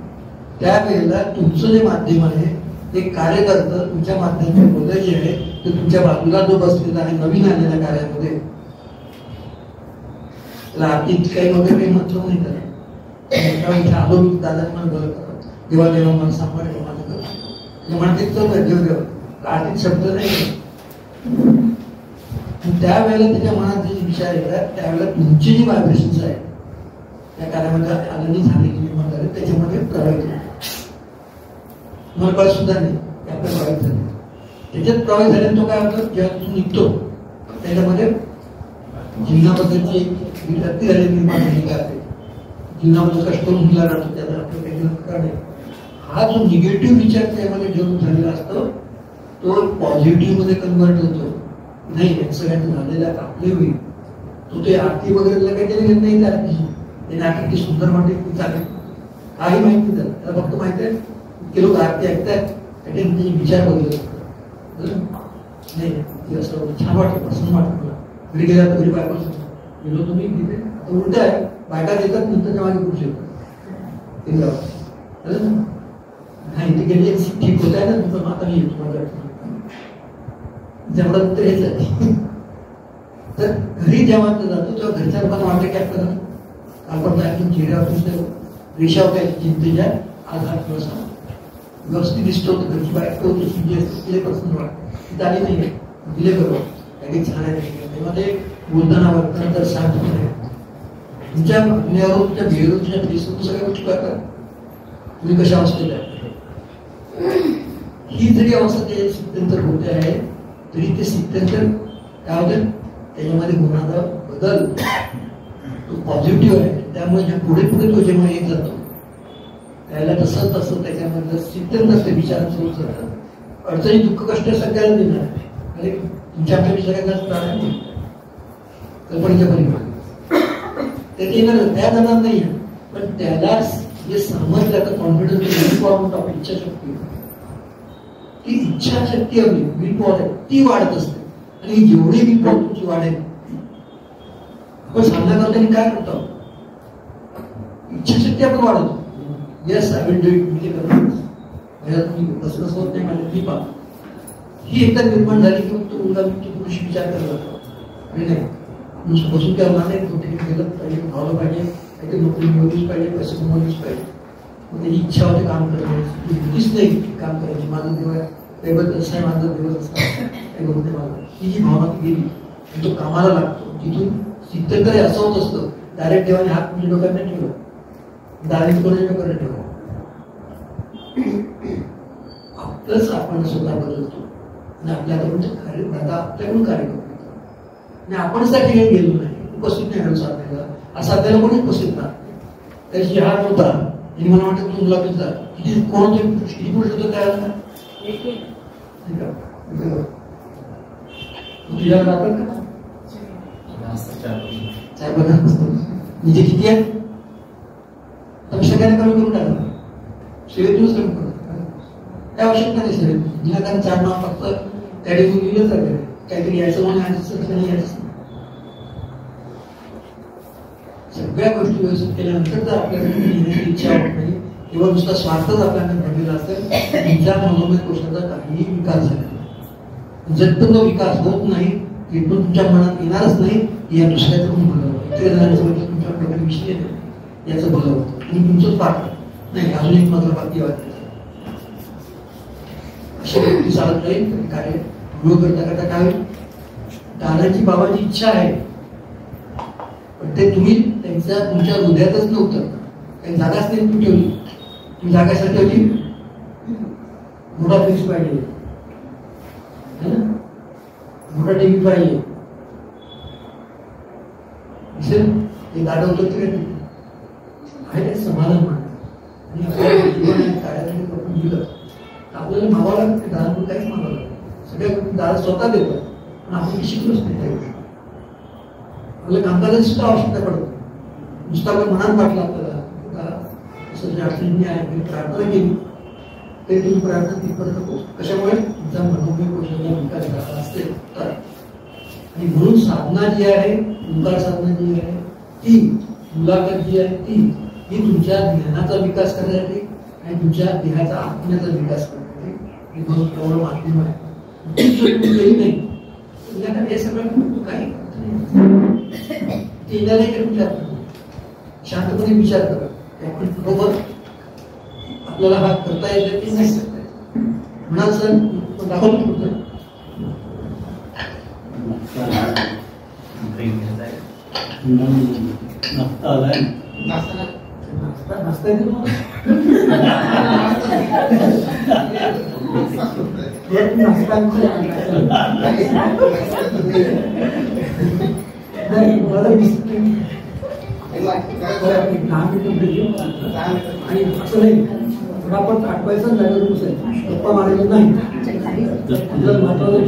त्यावेळेला तुमचं जे माध्यम आहे ते कार्य करतं. तुमच्या माध्यमामध्ये जे आहे ते तुमच्या बाजूला जो बसलेला आहे नवीन आलेल्या कार्यामध्ये त्याला आरतीत काही वगैरे काही मतलब नाही त्याला. आलो मी दादा मला बोलत देवा देवा मला सांभाळ माझं म्हणते देव देव आरतीत शब्द नाही. त्यावेळेला त्याच्या मनात जे विचार येतात त्यावेळेला तुमची जी व्हायब्रेशन्स आहेत त्या कार्यामध्ये आलेली झालेली निर्माण झाले त्याच्यामध्ये प्रभावित होतो. मला कळत सुद्धा नाही की आपल्या प्रभावित झाले. त्याच्यात प्रभावित झाल्याने तो काय होतं, जेव्हा तू निघतो त्याच्यामध्ये जीवनाबद्दलची विरक्ती झालेली निर्माण झालेली असते. जीवनामध्ये कष्ट मुला राहतो त्याला आपलं काही प्रकारे हा जो निगेटिव्ह विचार त्यामध्ये डेव्हलप झालेला असतो तो पॉझिटिव्ह मध्ये कन्वर्ट होतो. नाही सगळ्यांचं झालेलं आपले होईल. तो ते आरती वगैरे काही त्याने घेत नाही. त्या आरतीची त्याने आरती किती सुंदर म्हणते की चालेल काही माहिती नाही. त्याला फक्त माहिती आहे की लोक आरती ऐकतात त्याचे विचार बदलत नाही. असं छान वाटतं, प्रसन्न वाटतं. मला घरी गेला तर घरी बायको गेलो तुम्ही तिथे उलट आहे, बायका देतात नंतर जेव्हा पुरुष येतात नाही ते गेले ठीक होत आहे ना तुमचं आता मी येतो माझ्या जेवढं तर हेच आहे. तर घरी जेव्हा जातो तेव्हा घरच्या लोकांना वाटतं की आपल्याला आपण ऐकून चेहऱ्यावर रेषा होत्या चिंतेच्या आधार थोडासा व्यवस्थित दिसतो. घरची बायको तिला प्रसन्न वाटतं ती आली नाही दिले बरोबर काही छान आहे. तेव्हा ते बोलताना वागताना तर शांत नाही. तुमच्या वागण्यावर तुमच्या बिहेवियर तुमच्या फेसवर सगळ्या गोष्टी करतात तुम्ही कशा अवस्थेत आहे. ही जरी अवस्था ते सिद्धांतर होते आहे तरी ते सिद्धांतर काय होतं त्याच्यामध्ये होणारा बदल तो पॉझिटिव्ह आहे. त्यामुळे पुढे पुढे तो जेव्हा येत जातो त्याला तसं तसं त्याच्यामधलं सिद्धांतर ते विचार सुरू जातात. अडचणी दुःख कष्ट सगळ्याला देणार अरे तुमच्या आपल्या सगळ्यांनाच प्राण कल्पनेच्या परिमाण त्याचे येणार त्या जाणार नाही. पण त्याला जे समजलं तर कॉन्फिडन्स पॉवर इच्छाशक्ती ती इच्छाशक्ती हवी विल पॉवर आहे ती वाढत असते. आणि जेवढी विल पॉवर तुमची वाढेल आपण सामना करताना काय करतो इच्छाशक्ती आपण वाढवतो. Yes I will do it म्हणजे कसं होत नाही माझ्या मी पा ही एकदा निर्माण झाली की तो मुलगा पुरुष विचार करायला लागतो. आणि नाही नुसतं बसून काय होणार नाही. कुठे गेलं पाहिजे धावलं पाहिजे काहीतरी नोकरी मिळवलीच पाहिजे पैसे कमवलीच पाहिजे. मग त्याची इच्छा होते काम करायची होतीच नाही काम करायची. माझं देव दैवत असं आहे माझं देवत असं काही होते मला ही जी भावना ती गेली आणि तो कामाला लागतो. तिथून सिद्धतरी असं होत असतं डायरेक्ट देवाने हात म्हणजे डोक्यात नाही ठेवलं डायरेक्ट कोणाच्या डोक्यात ठेवलं. आपलंच आपण स्वतः बदलतो आणि आपल्याकडून कार्य दादा आपल्याकडून कार्य करतो आणि आपणच त्या ठिकाणी गेलो नाही उपस्थित नाही राहिलो साधनेला. असं आपल्याला कोणीच उपस्थित नाही. त्याची हात होता आणि मला वाटतं तू मुला पिता किती कोण किती पुरुष होतं त्याला तुझ्याकडे आपण का 4-5 म्हणजे किती आहे तर सगळ्यांना कमी करून टाकलं. सेवेतूनच कमी करून काय आवश्यकता नाही. सेवेत विनाकारण 4 नाव फक्त त्या ठिकाणी लिहिलं जातं काहीतरी यायचं म्हणून नाही यायचं. सगळ्या गोष्टी व्यवस्थित केल्यानंतर जर आपल्याकडे लिहिण्याची इच्छा होत नाही किंवा नुसता स्वार्थच आपल्याला घडलेला असेल तुमच्या मनोमय कोशाचा काहीही विकास झाला नाही. जर तो विकास होत नाही तिथून तुमच्या मनात येणारच नाही या दुसऱ्याचं पण भलं होतं. इतके जणांचं तुमच्या डोक्यात विषय येतो याचं भलं होतं तुम्ही तुमचंच पाहता नाही. अजून एक मात्र बाकी वाटतं अशा गोष्टी चालत राहील कार्य गृह करता करता काय होईल दादाची बाबाची इच्छा आहे पण ते तुम्ही त्यांच्या तुमच्या हृदयातच नव्हतं. काही जागाच नाही तुम्ही ठेवली. तुम्ही जागासाठी ठेवली मोठा फ्रीज पाहिजे मोठा टीव्ही पाहिजे ते दादा होतं ते आहे ते समाधान म्हणतात आणि आपल्याला जीवन कार्यालय आपण दिलं तर आपल्याला मागावं लागतं. दादा काहीच मागावं लागतं. सगळ्या गोष्टी दादा स्वतः देतात पण आपण शिकलोच नाही त्या गोष्टी. आपल्या कामकाजाची सुद्धा आवश्यकता पडत नुसतं आपल्या मनात वाटलं आपल्याला असं जे अडचणी आहे प्रार्थना केली ते तुम्ही प्रार्थना तिथपर्यंत पोहोचतो. कशामुळे तुमचा मनोमय कोशाचा विकास झाला असेल तर. आणि म्हणून साधना जी आहे ओंकार साधना जी आहे ती मुलाखत जी आहे ती ही तुमच्या ज्ञानाचा विकास करण्यासाठी आणि तुमच्या देहाचा आत्म्याचा विकास करण्यासाठी म्हणून एवढं माध्यम आहे. केली नाही तुमच्याकडे हे सगळं काही ते नाही करून विचार शांतपणे विचार करा आपण बरोबर आपल्याला हा करता येईल की नाही करता येईल. म्हणाल सर दाखवतो पुढचं आलाय आणि असं नाही आपण आठवायचं गप्पा मारायचं नाही. महत्वाचं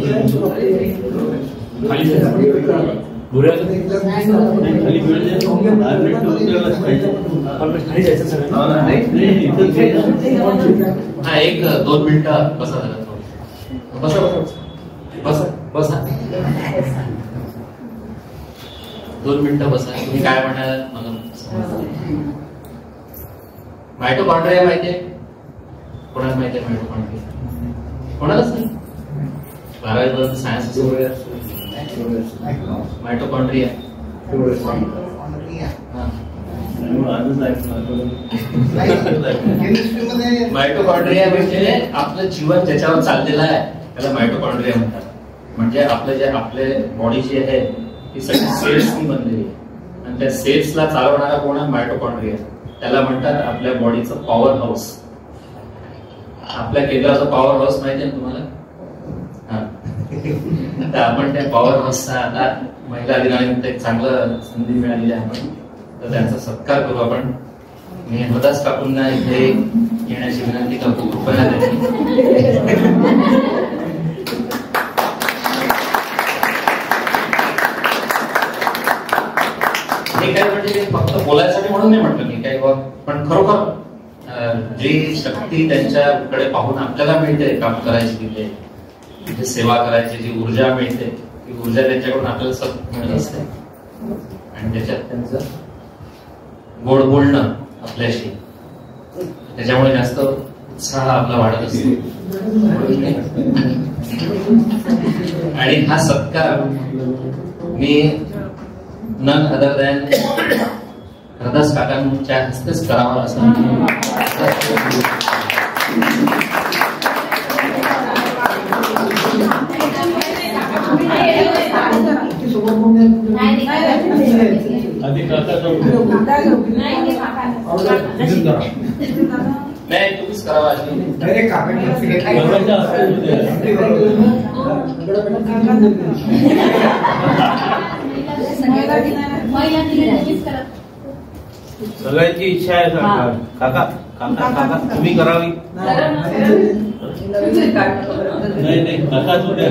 हा, 1-2 मिनिटं बसा जरा. बसा बसा बसा 2 मिनिटं बसा. तुम्ही काय म्हणाल मला मायटोकॉन्ड्रिया माहितीये? कोणाला माहितीये मायटोकॉन्ड्रिया? कोणालाच नाही. 12वी सायन्स मायटोकॉन्ड्रिया मायटोकॉन्ड्रिया म्हणजे आपलं जीवन ज्याच्यावर चाललेलं आहे त्याला मायटोकॉन्ड्रिया म्हणतात. म्हणजे आपले बॉडी जी आहे ती सगळी सेल्सनी बनलेली आहे आणि त्या सेल्सला चालवणारा कोण आहे? मायटोकॉन्ड्रिया. त्याला म्हणतात आपल्या बॉडीचं पॉवर हाऊस. आपल्या केंद्राचं पॉवर हाऊस माहिती आहे तुम्हाला? तर आपण त्या पॉवर हाऊसचा आता महिला दिनानिमित्त एक चांगलं संधी मिळालेली आहे आपण, तर त्यांचा सत्कार करू आपण. मी हरदास काकूंना इथे येण्याची विनंती करतो. कृपया हे काय म्हणजे फक्त बोलायसाठी म्हणून नाही म्हटलं मी काही, पण खरोखर जी शक्ती त्यांच्याकडे पाहून आपल्याला मिळते काम करायची, तिथे तिथे सेवा करायची जी ऊर्जा मिळते, ती ऊर्जा त्यांच्याकडून आपल्याला सतत मिळत असते. आणि त्याच्यात त्यांचं गोड बोलणं आपल्याशी, त्याच्यामुळे जास्त उत्साह आपला वाढत असतो. आणि हा सत्कार मी नन अदर दॅन हरदास काकांच्या हस्तेच करावा असं नाही, तुम्हीच करावा. सगळ्यांची इच्छा आहे काका काका काका तुम्ही करावी. नाही नाही काकाच उद्या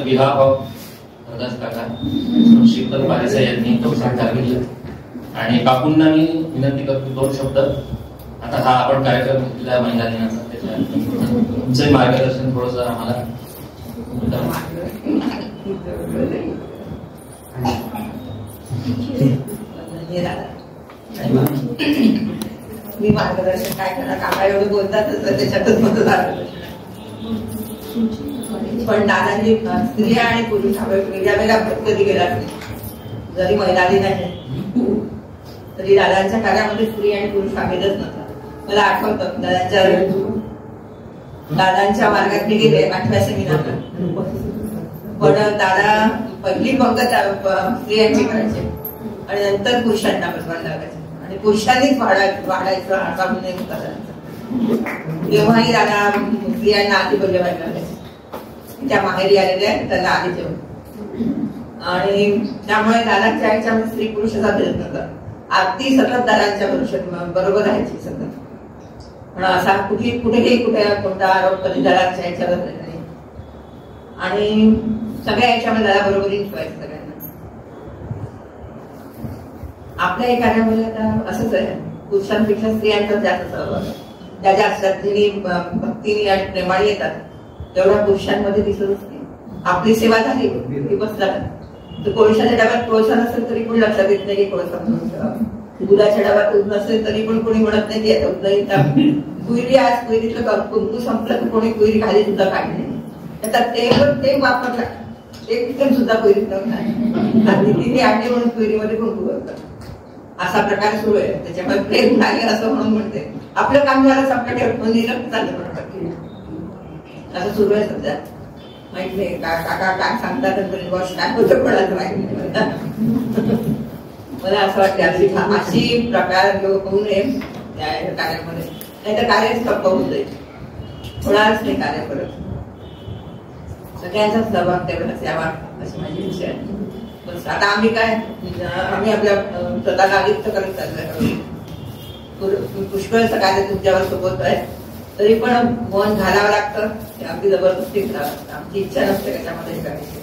बिहाफ ऑफ हरदास काका शीतल पारेसा यांनी तो सत्कार घेतला. आणि काकूंना मी विनंती करतो 2 शब्द. आता हा आपण कार्यक्रम घेतलेला महिला दिनाचा, त्याच्या तुमचे मार्गदर्शन थोडंसं आम्हाला. मी मार्गदर्शन काय करणार, काका एवढं बोलतातच त्याच्यातच माझं मार्गदर्शन. पण दादांनी स्त्रिया आणि पुरुष हा वेगळा कधी गेला नाही. जरी महिला दिन आहे तरी दादांच्या कार्यामध्ये स्त्री आणि पुरुष हा भेदच नव्हता. मला आठवतं दादांच्या मार्गात मी गेले 8व्या सेमिनारला, पण दादा पहिली पंगत स्त्रियांची करायचे आणि नंतर पुरुषांना बसवायला लागायचे आणि पुरुषांनीच वाढायचं असा म्हणून होता त्यांचा. तेव्हाही दादा स्त्रियांना आधी बोलले व्हायला लागायचे. त्या माहेरी आलेल्या त्यांना आधी जेवण. आणि त्यामुळे दादांच्या ह्याच्यामध्ये स्त्री पुरुषाचा भेद नव्हता. आरती सतत दादांच्या बरोबर राहायची सतत. पण असा कुठेही कोणता आरोप कधी दादांच्या ह्याच्यावर नाही. आणि सगळ्या ह्याच्यामध्ये दादा बरोबरीच व्हायचं सगळ्यांना. आपल्या कार्यामध्ये आता असंच आहे, पुरुषांपेक्षा स्त्रियांचाच जास्त सहभाग. त्या ज्या श्रद्धेने भक्तीने आणि प्रेमाने येतात तेवढ्या पुरुषांमध्ये दिसतच नाही. आपली सेवा झाली की बसला. तर कोळशाच्या डब्यात कोळसा नसेल तरी कोणी लक्षात येत नाही की कोळसा म्हणून ठेवा. दुधाच्या डब्यात दूध नसेल तरी पण कोणी म्हणत नाही की दूध नाही. कुयरी आज कुयरीतलं कुंकू संपलं तर कोणी कुयरी खाली सुद्धा काढली. आता ते वापरला ते सुद्धा कुयरीत नव्हतं. तिने आणले म्हणून कुयरीमध्ये कुंकू करतात. असा प्रकार सुरू आहे. त्याच्यामुळे प्रेम लागेल असं म्हणून म्हणते. आपलं काम झालं आपलं ठेवून दिलं चाललं म्हणतात असं सुरू आहे सध्या. माहित नाही काका काय सांगतात गोष्ट काय होतं कोणाचं माहित नाही. मला असं वाटतं अशी प्रकार होऊ नये त्या कार्यामध्ये, नाही तर कार्यच ठप्प होऊन जाईल. होणारच नाही कार्य करत. सगळ्यांचाच सहभाग तेवढाच यावा अशी माझी इच्छा आहे. बस आता आम्ही काय आम्ही आपल्या स्वतःला आयुक्त करत चाललोय. पुष्कळचं कार्य तुमच्यावर सोबत आहे तरी पण मन घालावं लागतं. अगदी जबरदस्ती करावं लागतं. आमची इच्छा नसते त्याच्यामध्ये करायची.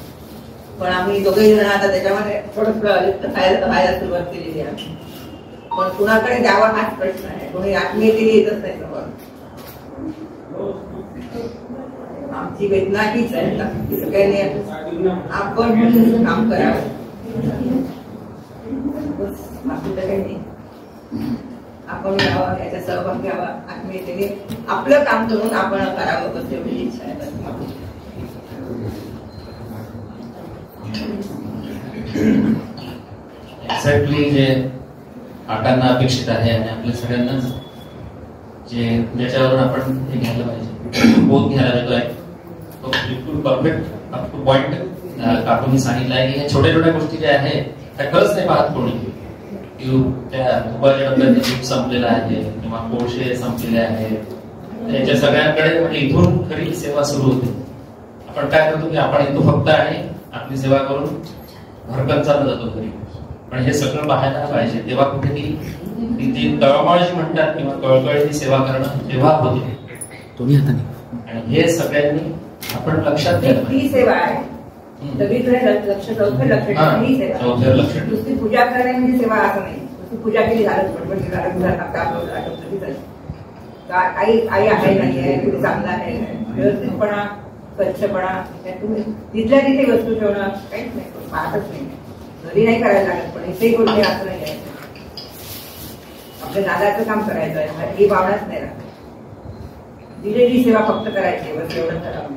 पण आम्ही दोघेही जण आता त्याच्यामध्ये थोडं अलिप्त व्हायला सुरुवात केलेली आहे. पण कुणाकडे द्यावा हाच प्रश्न आहे. कोणी आत्मीयतेने येतच नाही समोर. आमची वेदना हीच आहे. सगळ्यांनी आपण काम करावं. बाकी तर काही नाही. आपण घ्यावं याचा सहभाग घ्यावा आत्मीयतेने आपलं काम करून आपण करावं बस एवढी इच्छा आहे. एक्झॅक्टली जे काकांना अपेक्षित आहे आणि आपल्या सगळ्यांना जे ज्याच्यावरून आपण हे घ्यायला पाहिजे बोध घ्यायला येतोय तो बिलकुल परफेक्ट अप टू पॉइंट काकूंनी सांगितलं आहे की ह्या छोट्या छोट्या गोष्टी ज्या आहेत त्या खरंच नाही पाहत कोणी. त्या दुपारच्या डब्यात दूध संपलेलं आहे किंवा कोळशे संपलेले आहेत. त्याच्या सगळ्यांकडे म्हणजे इथून खरी सेवा सुरू होते. आपण काय करतो की आपण येतो फक्त आणि आपली सेवा करून भरकन चालला जातो घरी. पण हे सगळं पाहायला पाहिजे. तेव्हा कुठे ती तळमळ जी म्हणतात किंवा कळकळीची सेवा करणं तेव्हा होते. आणि हे सगळ्यांनी आपण लक्षात घ्यायला ही सेवा आहे. सगळीकडे लक्ष ठेवून ही सेवा. नुसती पूजा करणे म्हणजे सेवा असं नाही. नुसती पूजा केली झालं आई आई आहे नाही आहे तुम्ही चांगला आहे व्यवस्थितपणा स्वच्छपणा तुम्ही तिथल्या तिथे वस्तू ठेवणं काहीच नाही. पाहतच नाही. घरी नाही करायला लागत पण इथे कोणी असं नाही आहे. आपल्या दादाचं काम करायचं आहे ही भावनाच नाही राहत. दिलेली सेवा फक्त करायची बस एवढं करावं.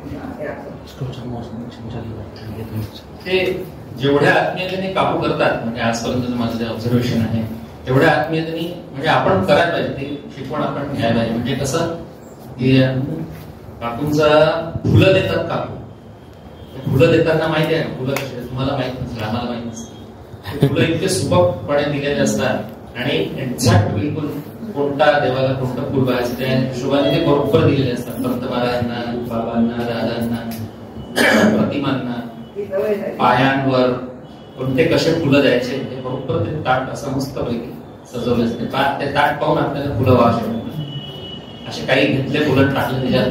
ते जेवढ्या आत्मीयतेने काबू करतात म्हणजे आजपर्यंत माझं जे ऑब्झर्वेशन आहे तेवढ्या आत्मीयतेने म्हणजे आपण करायला पाहिजे. ते शिकवण आपण घ्यायला पाहिजे. म्हणजे कसं की काकूंचा फुलं देतात काकू. फुलं देताना माहिती आहे फुलं कशी तुम्हाला माहित नसेल आम्हाला माहित नसतं. फुलं इतके सुबकपणे दिलेले असतात आणि एक्झॅक्ट बिलकुल कोणता देवाला कोणतं फुल पाहायचं त्या हिशोबाने ते बरोबर दिलेले असतात. पंत महाराजांना बाबांना दादांना प्रतिमांना पायांवर कोणते कसे फुलं द्यायचे हे बरोबर ते ताट असं मस्तपैकी सजवले असते. ते ताट पाहून आपल्याला फुलं वाजवतात. असे काही घेतले फुलं टाकले त्याच्यात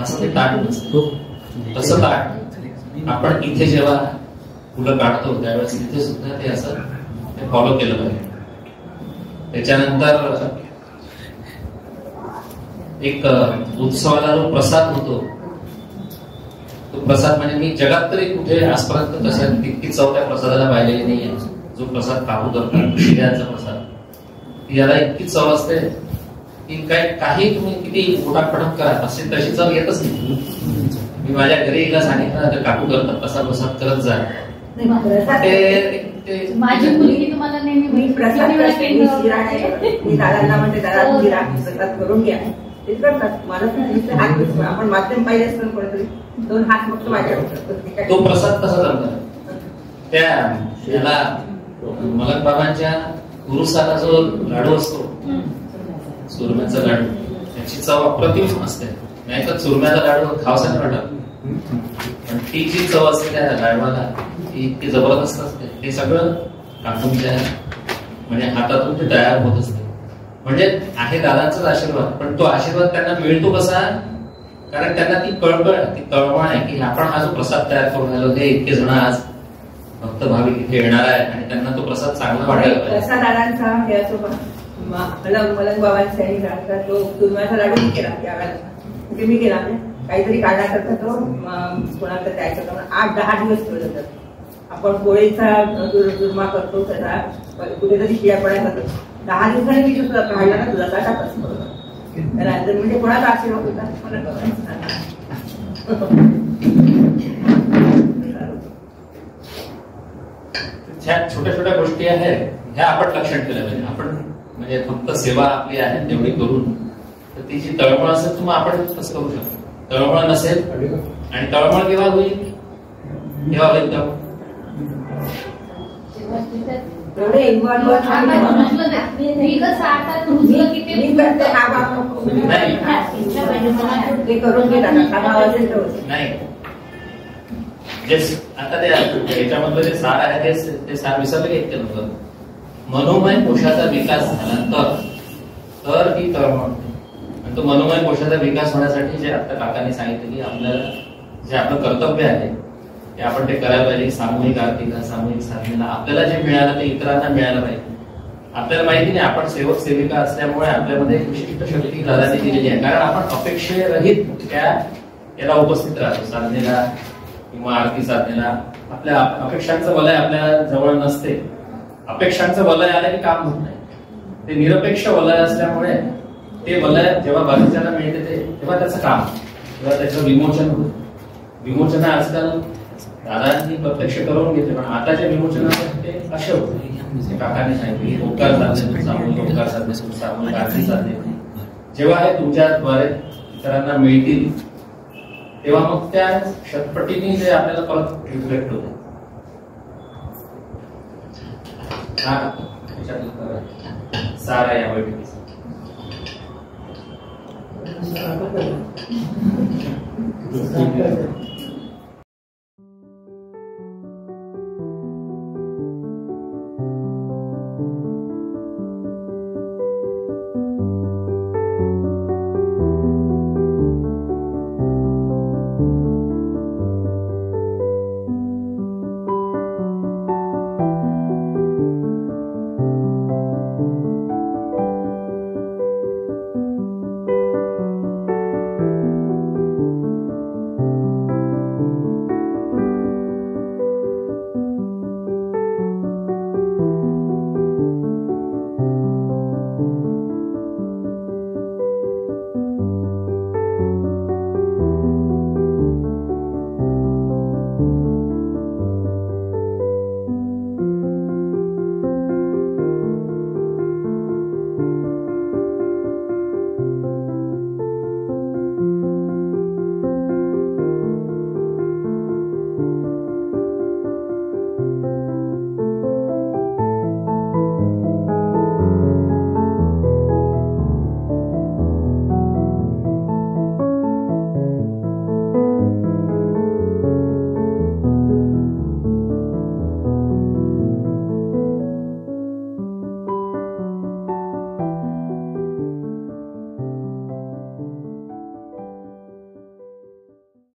असं ते ताट नसतं. तसं ताट आपण इथे जेव्हा फुलं काढतो त्यावेळेस तिथे सुद्धा ते असं ते फॉलो केलं पाहिजे. त्याच्यानंतर एक उत्सवाला जो प्रसाद होतो तो प्रसाद म्हणजे मी जगात तरी कुठे आजपर्यंत तशा तितकी चव त्या प्रसादाला पाहिलेली नाहीये. जो प्रसाद काबू करतात शिऱ्याचा प्रसाद याला इतकी चव असते की काही तुम्ही किती फटाफट करा असे तशी चव येतच नाही. मी माझ्या घरी एकदा सांगितलं तर काकू करतात तसा प्रसाद करत जा. माझी मुलगी तुम्हाला नेहमी प्रसाद मी दादांना म्हणते दादा शिरा प्रसाद करून घ्या ते करतात. मला आपण माध्यम पाहिजे असतं कोणतरी 2 हात फक्त माझ्या तो प्रसाद कसा जमतात त्या याला मलक बाबांच्या उरुसाला जो लाडू असतो चुरम्याचा लाडू त्याची चव अप्रतिम असते. नाही तर चुरम्याचा लाडू खावसा नाही वाटत. पण ती जी चव असते त्या लाडवाला ती इतकी जबरदस्त असते. ते सगळं काकूंच्या म्हणजे हातातून ते तयार होत असते. म्हणजे आहे दादांचाच आशीर्वाद पण तो आशीर्वाद त्यांना मिळतो कसा कारण त्यांना ती कळकळ ती तळमळ आहे की आपण हा जो प्रसाद तयार करून आलो ते इतके जण आज भक्त भाविक इथे येणार आहे आणि त्यांना तो प्रसाद चांगला वाटायला पाहिजे. प्रसाद दादांचा हे असो मलंग बाबांचा तो चुरम्याचा लाडू मी केला त्यावेळेला म्हणजे मी केला काहीतरी काढण्याकरता तो कोणाला द्यायचा 8-10 दिवस ठेवलं जातं. आपण पोळीचा चुरमा करतो त्याला कुठेतरी शिया पडायचा 10 दिवसांनी मी जो काढला ना तुझा ताटाच म्हणजे कोणाचा आशीर्वाद होता छोट्या छोट्या गोष्टी आहेत हे आपण लक्षात केलं पाहिजे. आपण म्हणजे फक्त सेवा आपली आहे तेवढी करून तर तिची तळमळ असेल तर मग आपण कसं करू शकतो. तळमळ नसेल आणि तळमळ केव्हा होईल एवढे इन्व्हॉल्व नाही. आता ते याच्यामधलं जे सार आहे ते सार विसरले का इतके नव्हतं. मनोमय कोशाचा विकास झाला तर ही तळमळ होते. आणि तो मनोमय कोशाचा विकास होण्यासाठी जे आता काकांनी सांगितलं की आपल्याला जे आपलं कर्तव्य आहे ते आपण ते करायला पाहिजे. सामूहिक आरतीला, सामूहिक साधनेला आपल्याला जे मिळालं ते इतरांना मिळालं पाहिजे. आपल्याला माहिती नाही, आपण सेवक सेविका असल्यामुळे आपल्यामध्ये एक विशिष्ट शक्ती दादाने दिलेली आहे. कारण आपण अपेक्षेरहित त्या याला उपस्थित राहतो, साधनेला किंवा आरती साधनेला. आपल्या अपेक्षांचं वलय आपल्या जवळ नसते. अपेक्षांचं वलय आलं की काम होत नाही. ते निरपेक्ष वलय असल्यामुळे ते वलय जेव्हा बाकीच्याला मिळते तेव्हा त्याचं काम, तेव्हा त्याचं विमोचन होतं. विमोचन आजकाल दादांनी प्रत्यक्ष करून घेतले, पण आताच्या विमोचनामध्ये ते असे होते. काकांनी सांगितले उपकार साधने, सामूहिक उपकार साधने, सामूहिक आरती साधने जेव्हा हे तुमच्याद्वारे इतरांना मिळतील तेव्हा मग त्या शतपटीने जे आपल्याला परत रिफ्लेक्ट होते. सारा या बैठकीचा